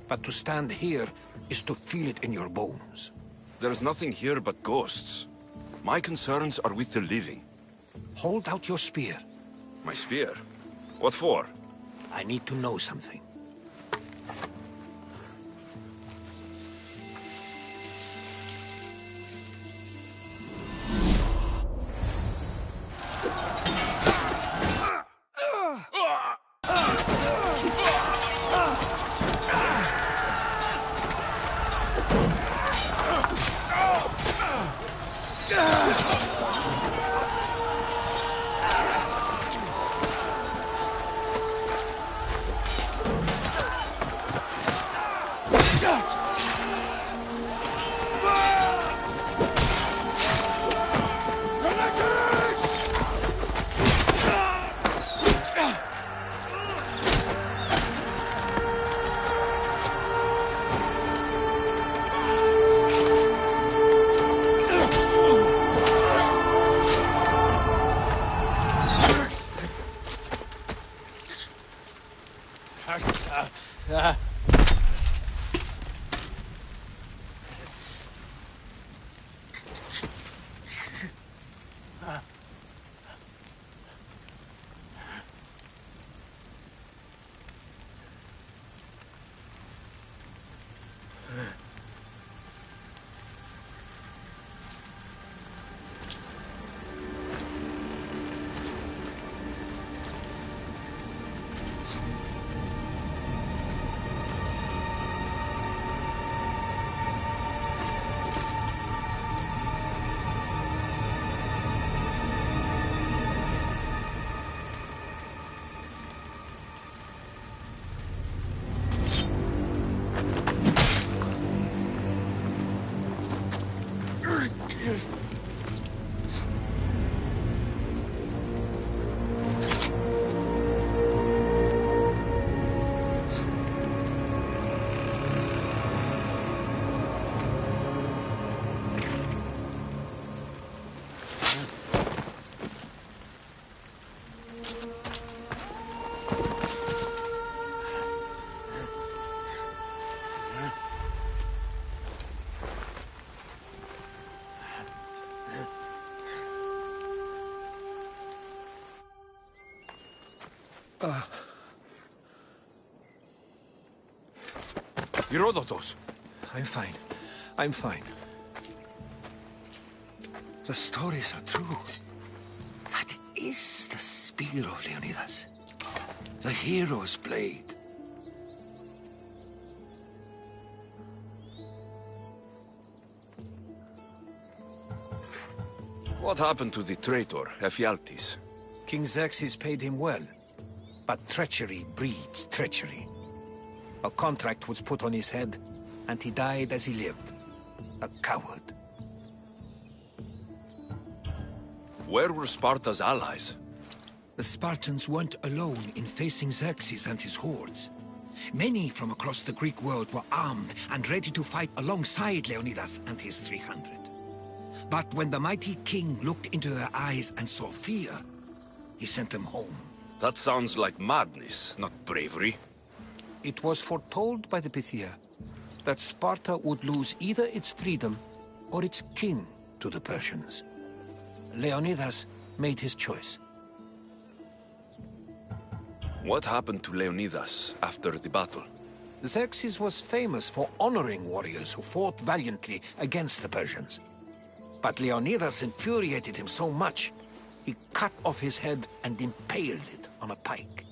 But to stand here is to feel it in your bones. There's nothing here but ghosts. My concerns are with the living. Hold out your spear. My spear? What for? I need to know something. Herodotus! I'm fine. I'm fine. The stories are true. That is the spear of Leonidas. The hero's blade. What happened to the traitor, Ephialtes? King Xerxes paid him well. But treachery breeds treachery. A contract was put on his head, and he died as he lived. A coward. Where were Sparta's allies? The Spartans weren't alone in facing Xerxes and his hordes. Many from across the Greek world were armed and ready to fight alongside Leonidas and his 300. But when the mighty king looked into their eyes and saw fear, he sent them home. That sounds like madness, not bravery. It was foretold by the Pythia that Sparta would lose either its freedom or its king to the Persians. Leonidas made his choice. What happened to Leonidas after the battle? Xerxes was famous for honoring warriors who fought valiantly against the Persians. But Leonidas infuriated him so much, he cut off his head and impaled it on a pike.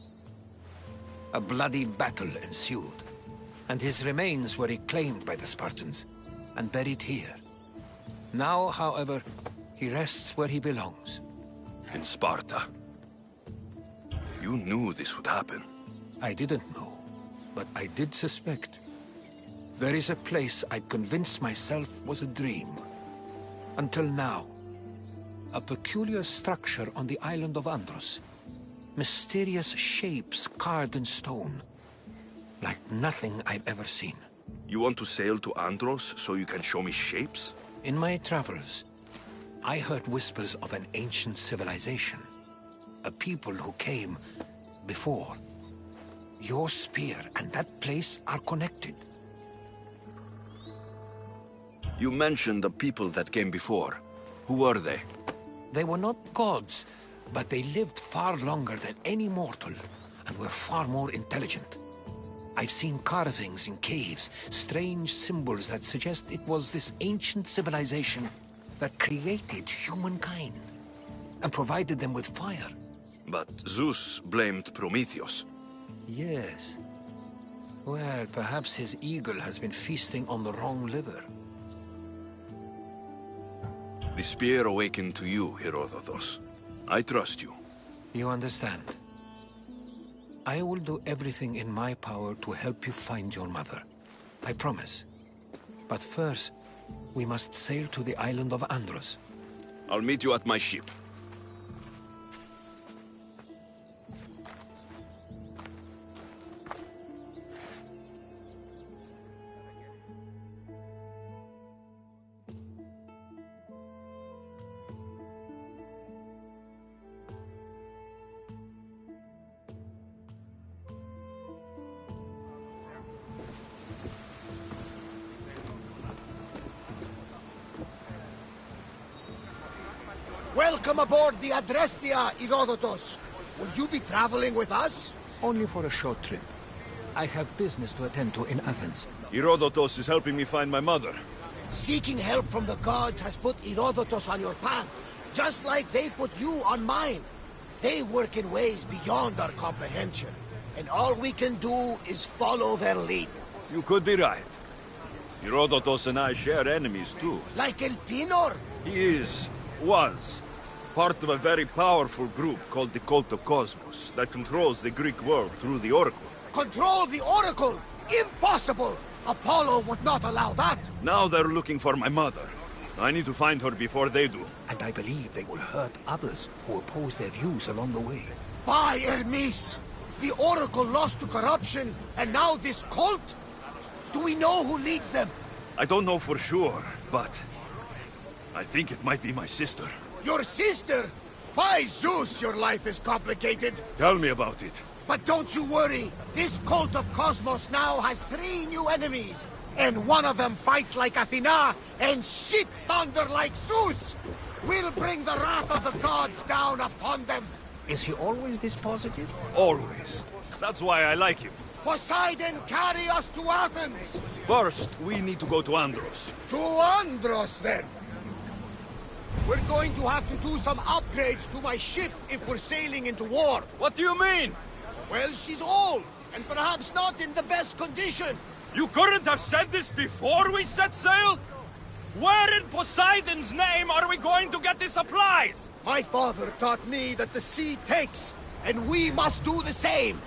A bloody battle ensued, and his remains were reclaimed by the Spartans and buried here. Now, however, he rests where he belongs. In Sparta. You knew this would happen. I didn't know, but I did suspect. There is a place I'd convinced myself was a dream. Until now. A peculiar structure on the island of Andros. Mysterious shapes carved in stone. Like nothing I've ever seen. You want to sail to Andros so you can show me shapes? In my travels, I heard whispers of an ancient civilization. A people who came before. Your spear and that place are connected. You mentioned the people that came before. Who were they? They were not gods, but they lived far longer than any mortal, and were far more intelligent. I've seen carvings in caves, strange symbols that suggest it was this ancient civilization that created humankind, and provided them with fire. But Zeus blamed Prometheus. Yes. Well, perhaps his eagle has been feasting on the wrong liver. The spear awakened to you, Herodotus. I trust you. You understand. I will do everything in my power to help you find your mother. I promise. But first, we must sail to the island of Andros. I'll meet you at my ship. Welcome aboard the Adrestia, Herodotus. Will you be traveling with us? Only for a short trip. I have business to attend to in Athens. Herodotus is helping me find my mother. Seeking help from the gods has put Herodotus on your path, just like they put you on mine. They work in ways beyond our comprehension, and all we can do is follow their lead. You could be right. Herodotus and I share enemies too. Like El Pinor? He was, part of a very powerful group called the Cult of Cosmos that controls the Greek world through the Oracle. Control the Oracle? Impossible! Apollo would not allow that! Now they're looking for my mother. I need to find her before they do. And I believe they will hurt others who oppose their views along the way. By Hermes! The Oracle lost to corruption, and now this cult? Do we know who leads them? I don't know for sure, but I think it might be my sister. Your sister? By Zeus, your life is complicated. Tell me about it. But don't you worry. This cult of Cosmos now has 3 new enemies. And one of them fights like Athena and shits thunder like Zeus. We'll bring the wrath of the gods down upon them. Is he always this positive? Always. That's why I like him. Poseidon, carry us to Athens! First, we need to go to Andros. To Andros, then? We're going to have to do some upgrades to my ship if we're sailing into war. What do you mean? Well, she's old, and perhaps not in the best condition. You couldn't have said this before we set sail? Where in Poseidon's name are we going to get the supplies? My father taught me that the sea takes, and we must do the same.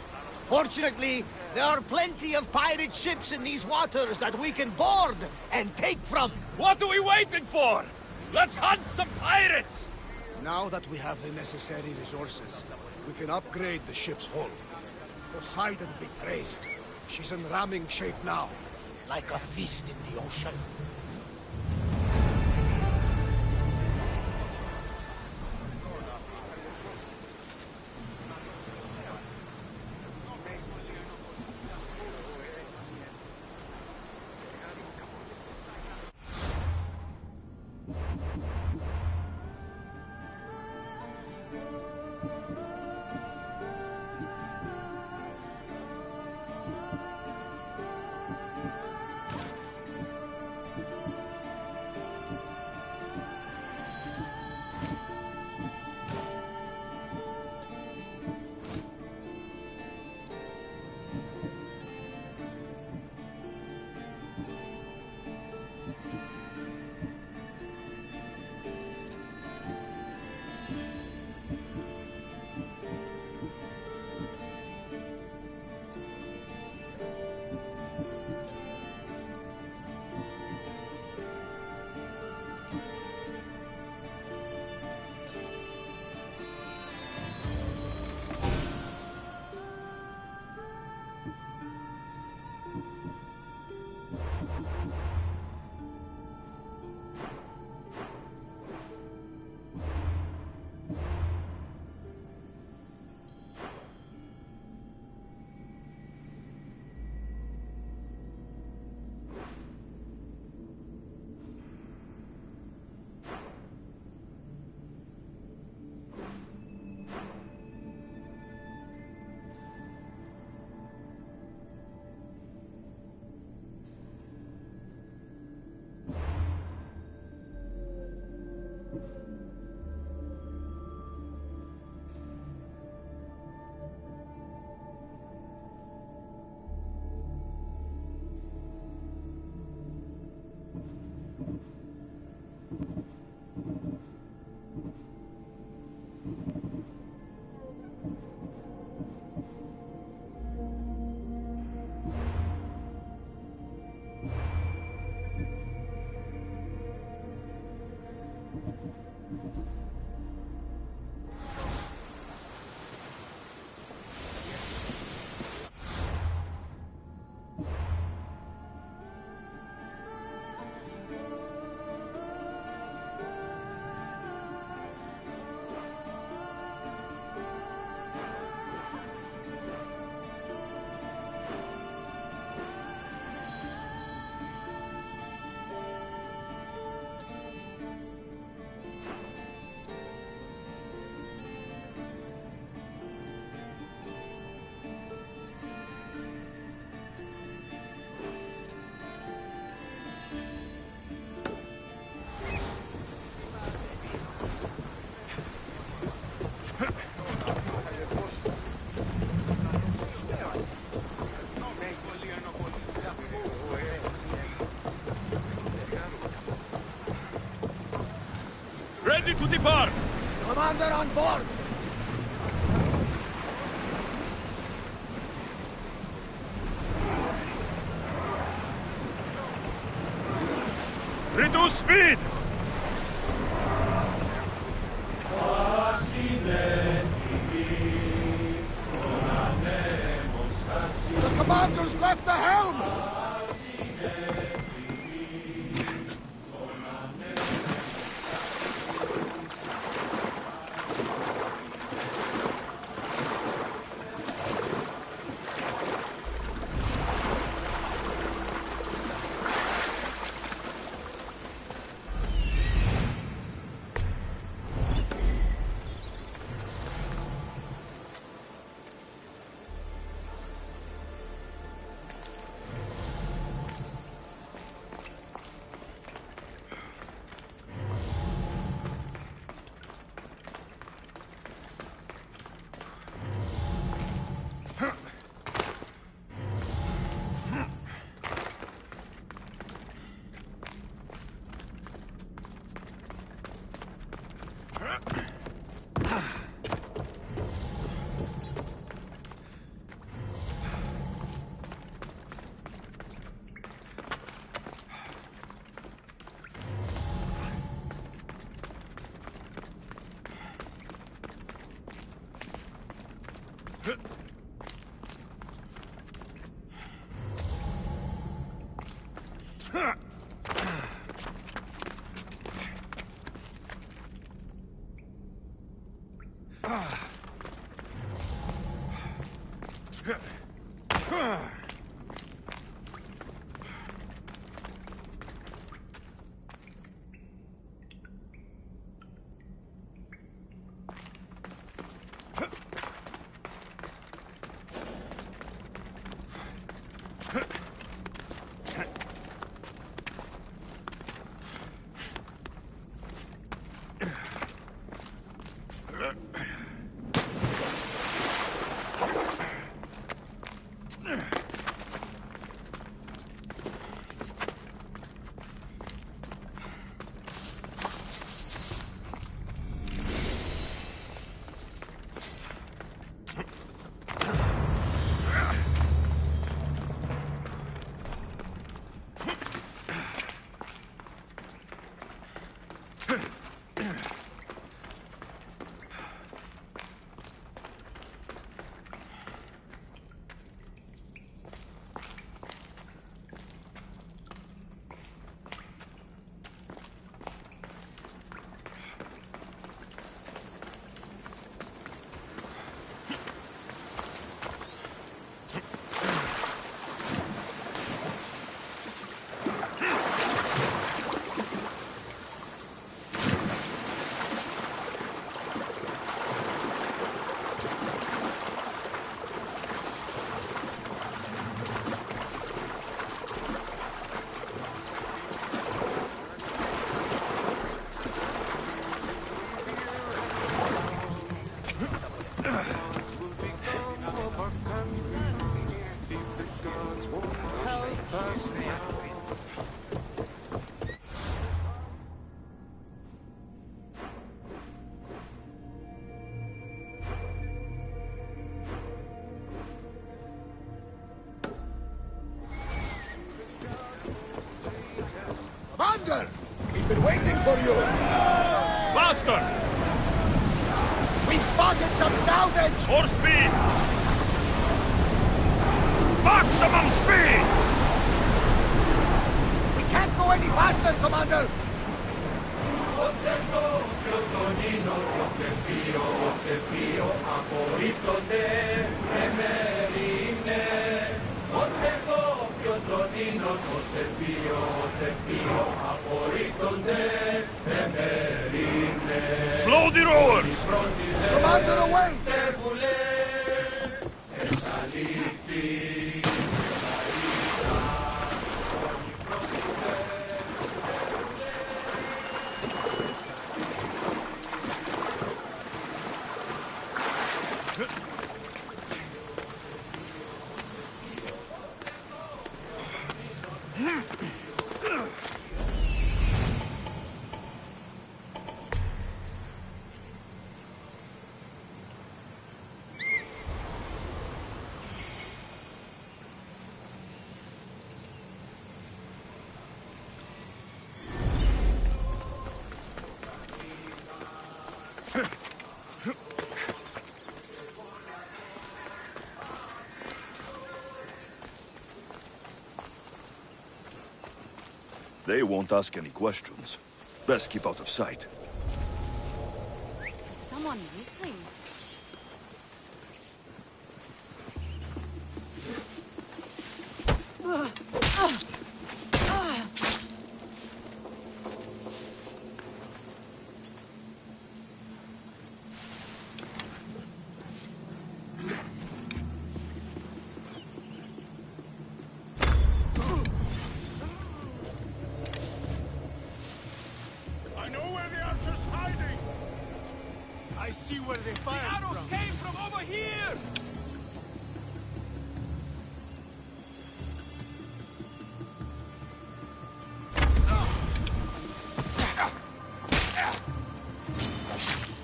Fortunately, there are plenty of pirate ships in these waters that we can board and take from. What are we waiting for? Let's hunt some pirates! Now that we have the necessary resources, we can upgrade the ship's hull. Poseidon be praised. She's in ramming shape now, like a feast in the ocean. to depart! Commander on board! Reduce speed! The commander's left the helm! Commander! We've been waiting for you! Faster! We've spotted some salvage! More speed! Maximum speed! We can't go any faster, Commander! Slow the rowers! Commander, away! They won't ask any questions. Best keep out of sight. Is someone missing? I know where the archer's hiding! I see where they fired The arrows from. came from over here!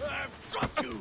I've got you!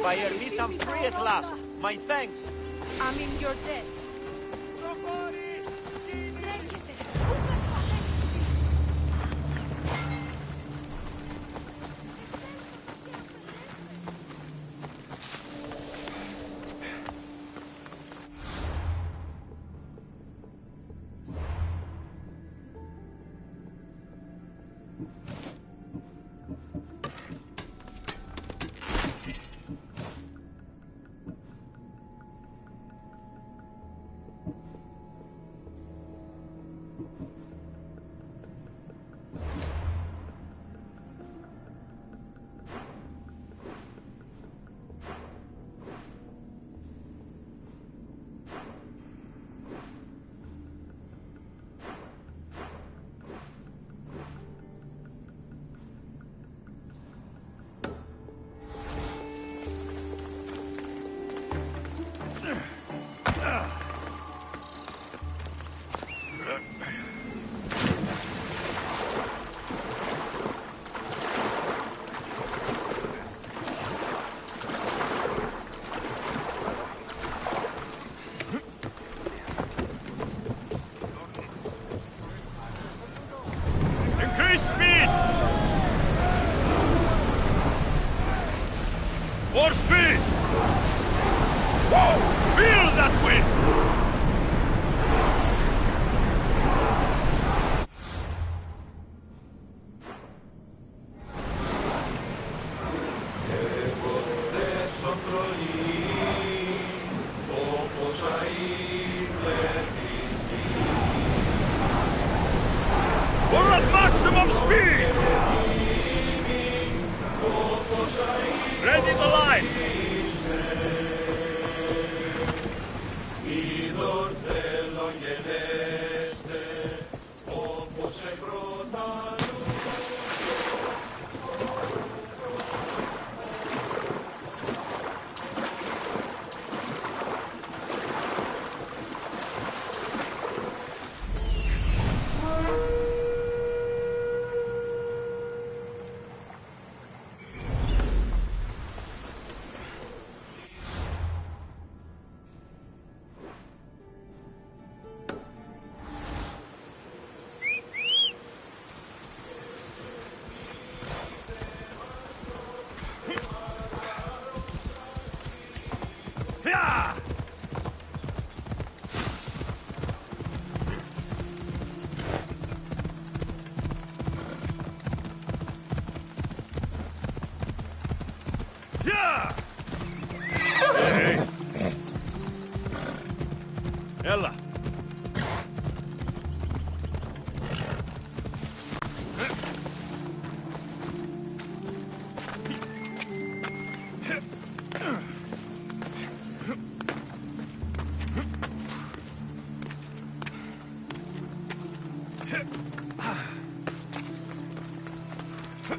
Fire me, I'm free at last. My thanks. I mean, you're dead. Increase speed! More speed! Whoa! Feel that wind! We're at maximum speed! Ready the line! Stop!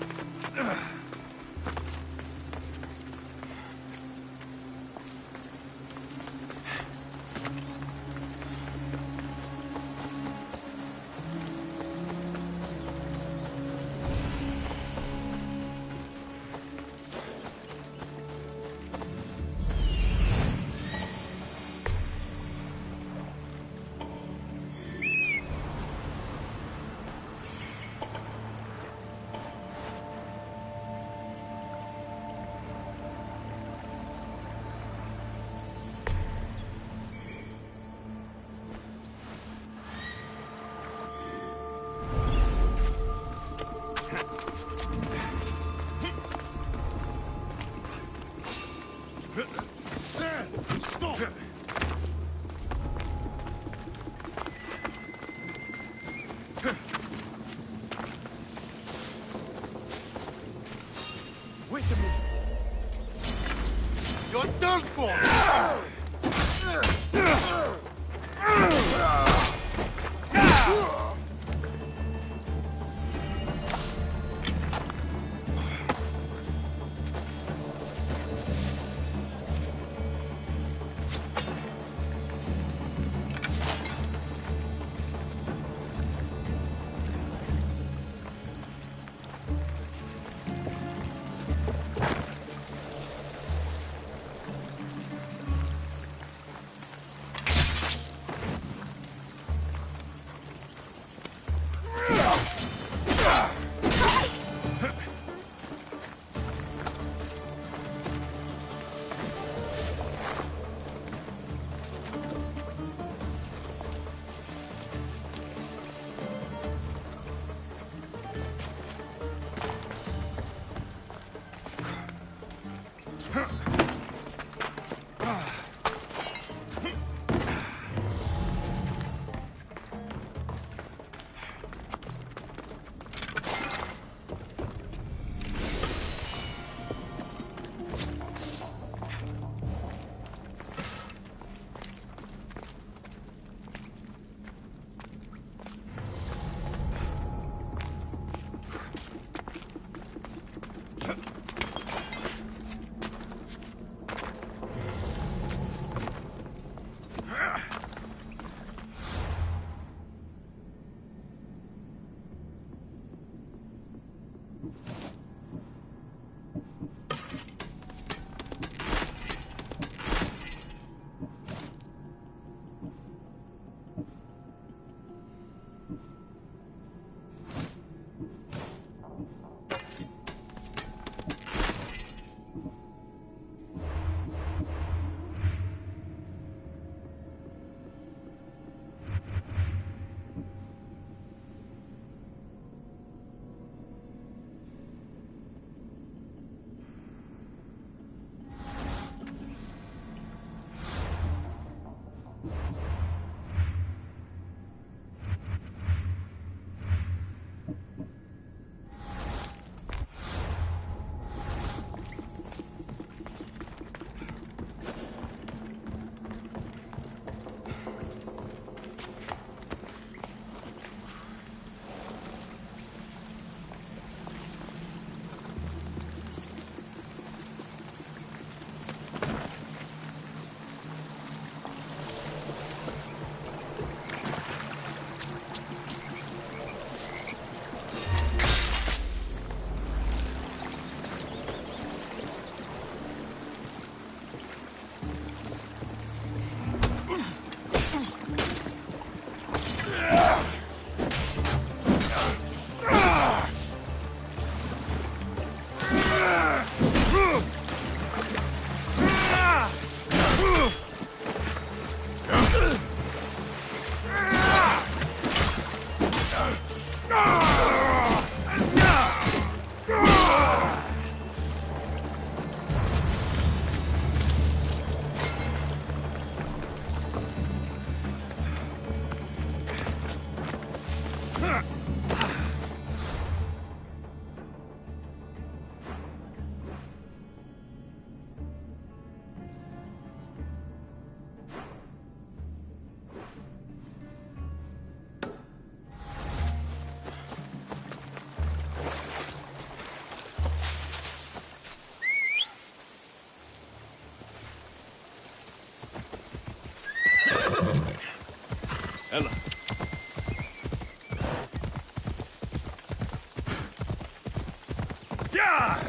Wait a minute. You're done for! Ella.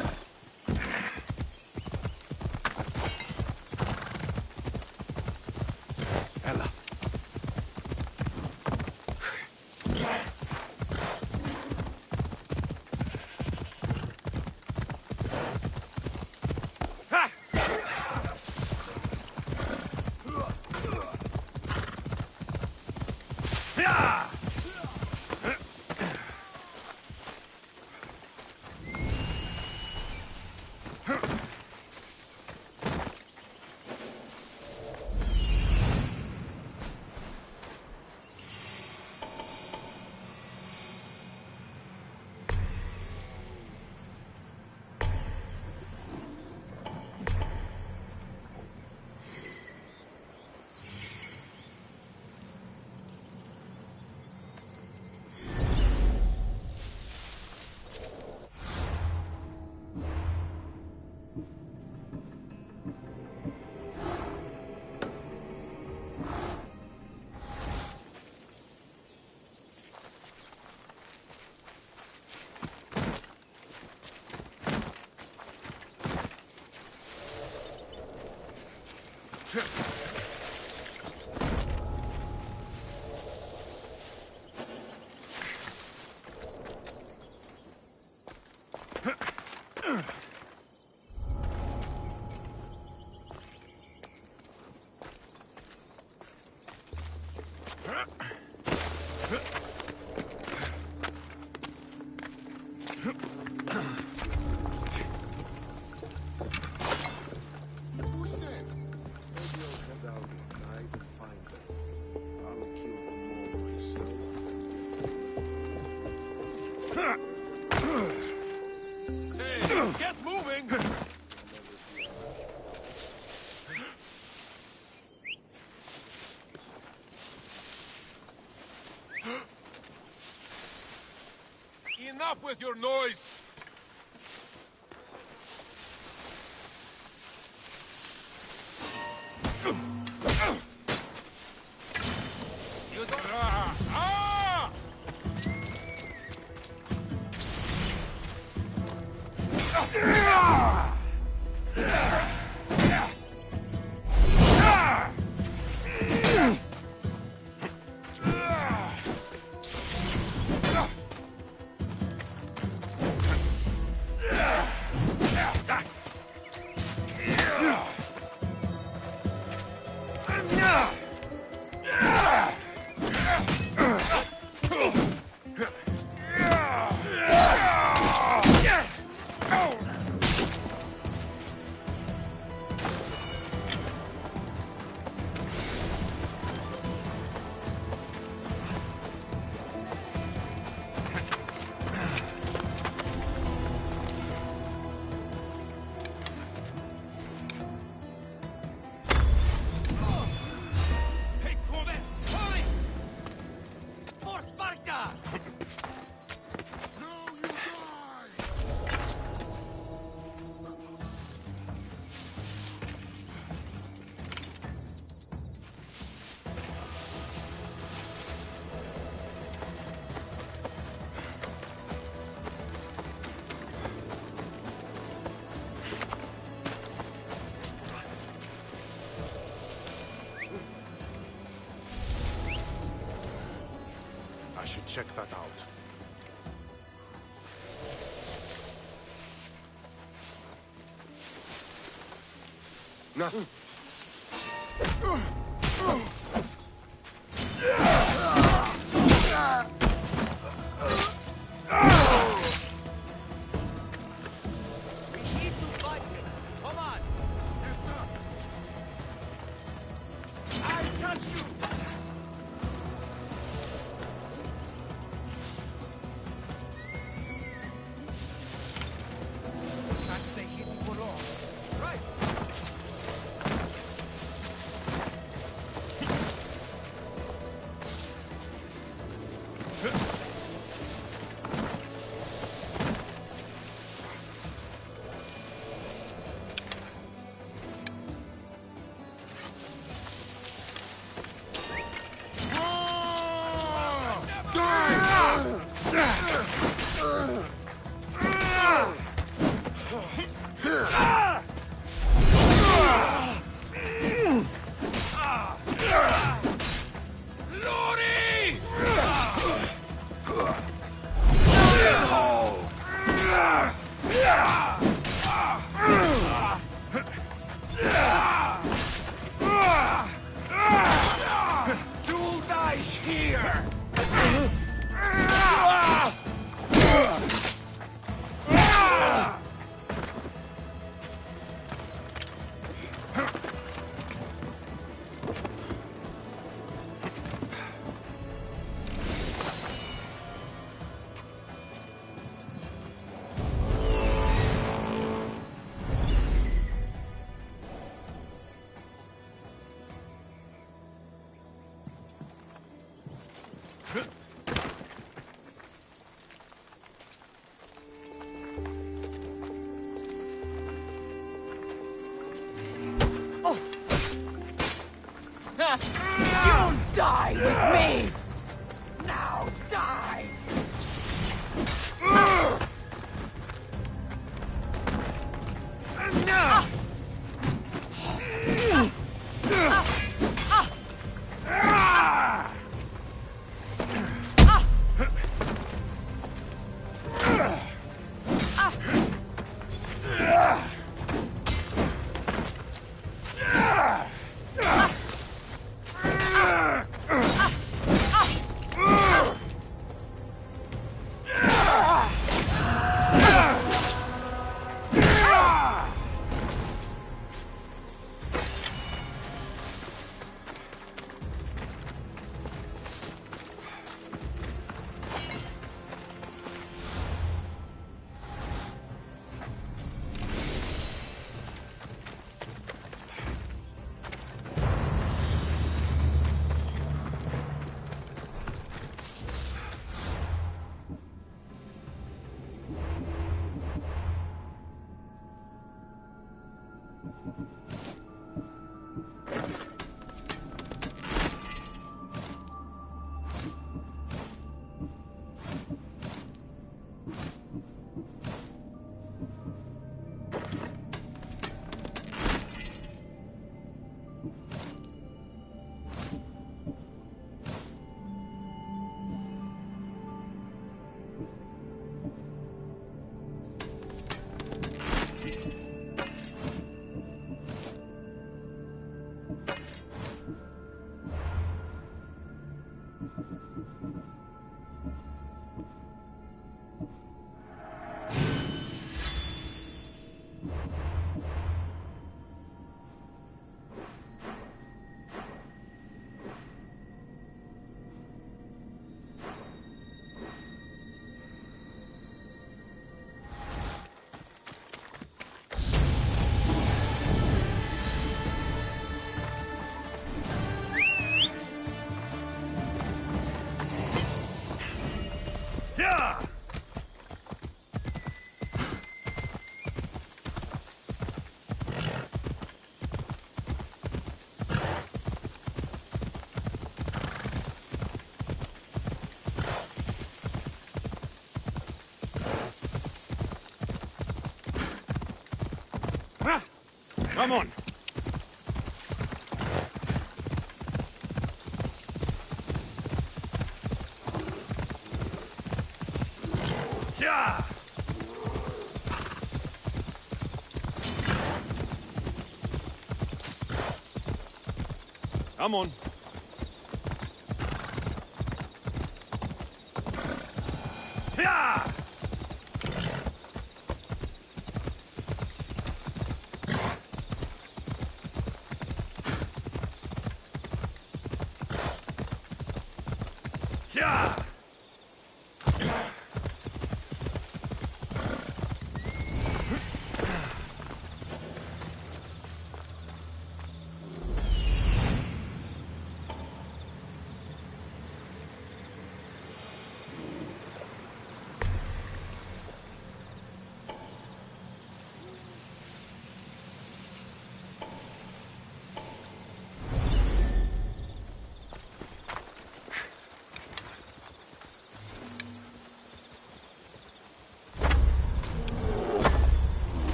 Get moving! Enough with your noise! You don't... I should check that out. No. Die with me! Now die! Come on! Yeah! Come on! Yeah! Yeah!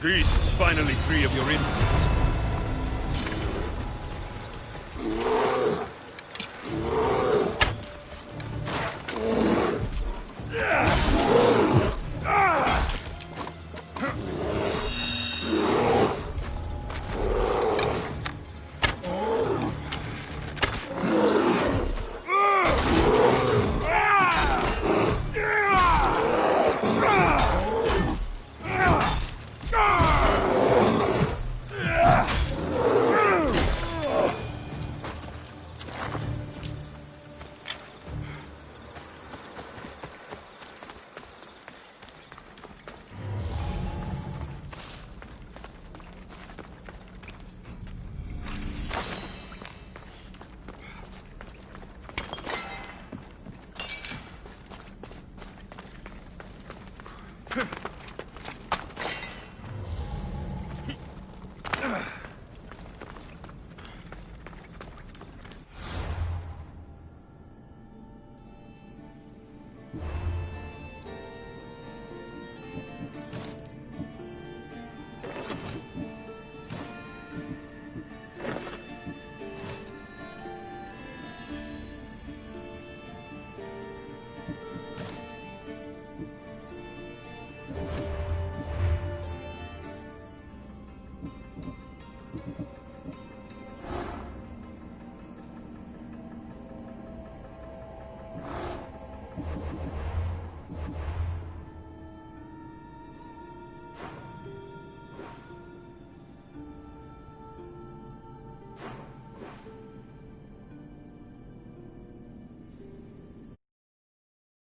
Greece is finally free of your influence.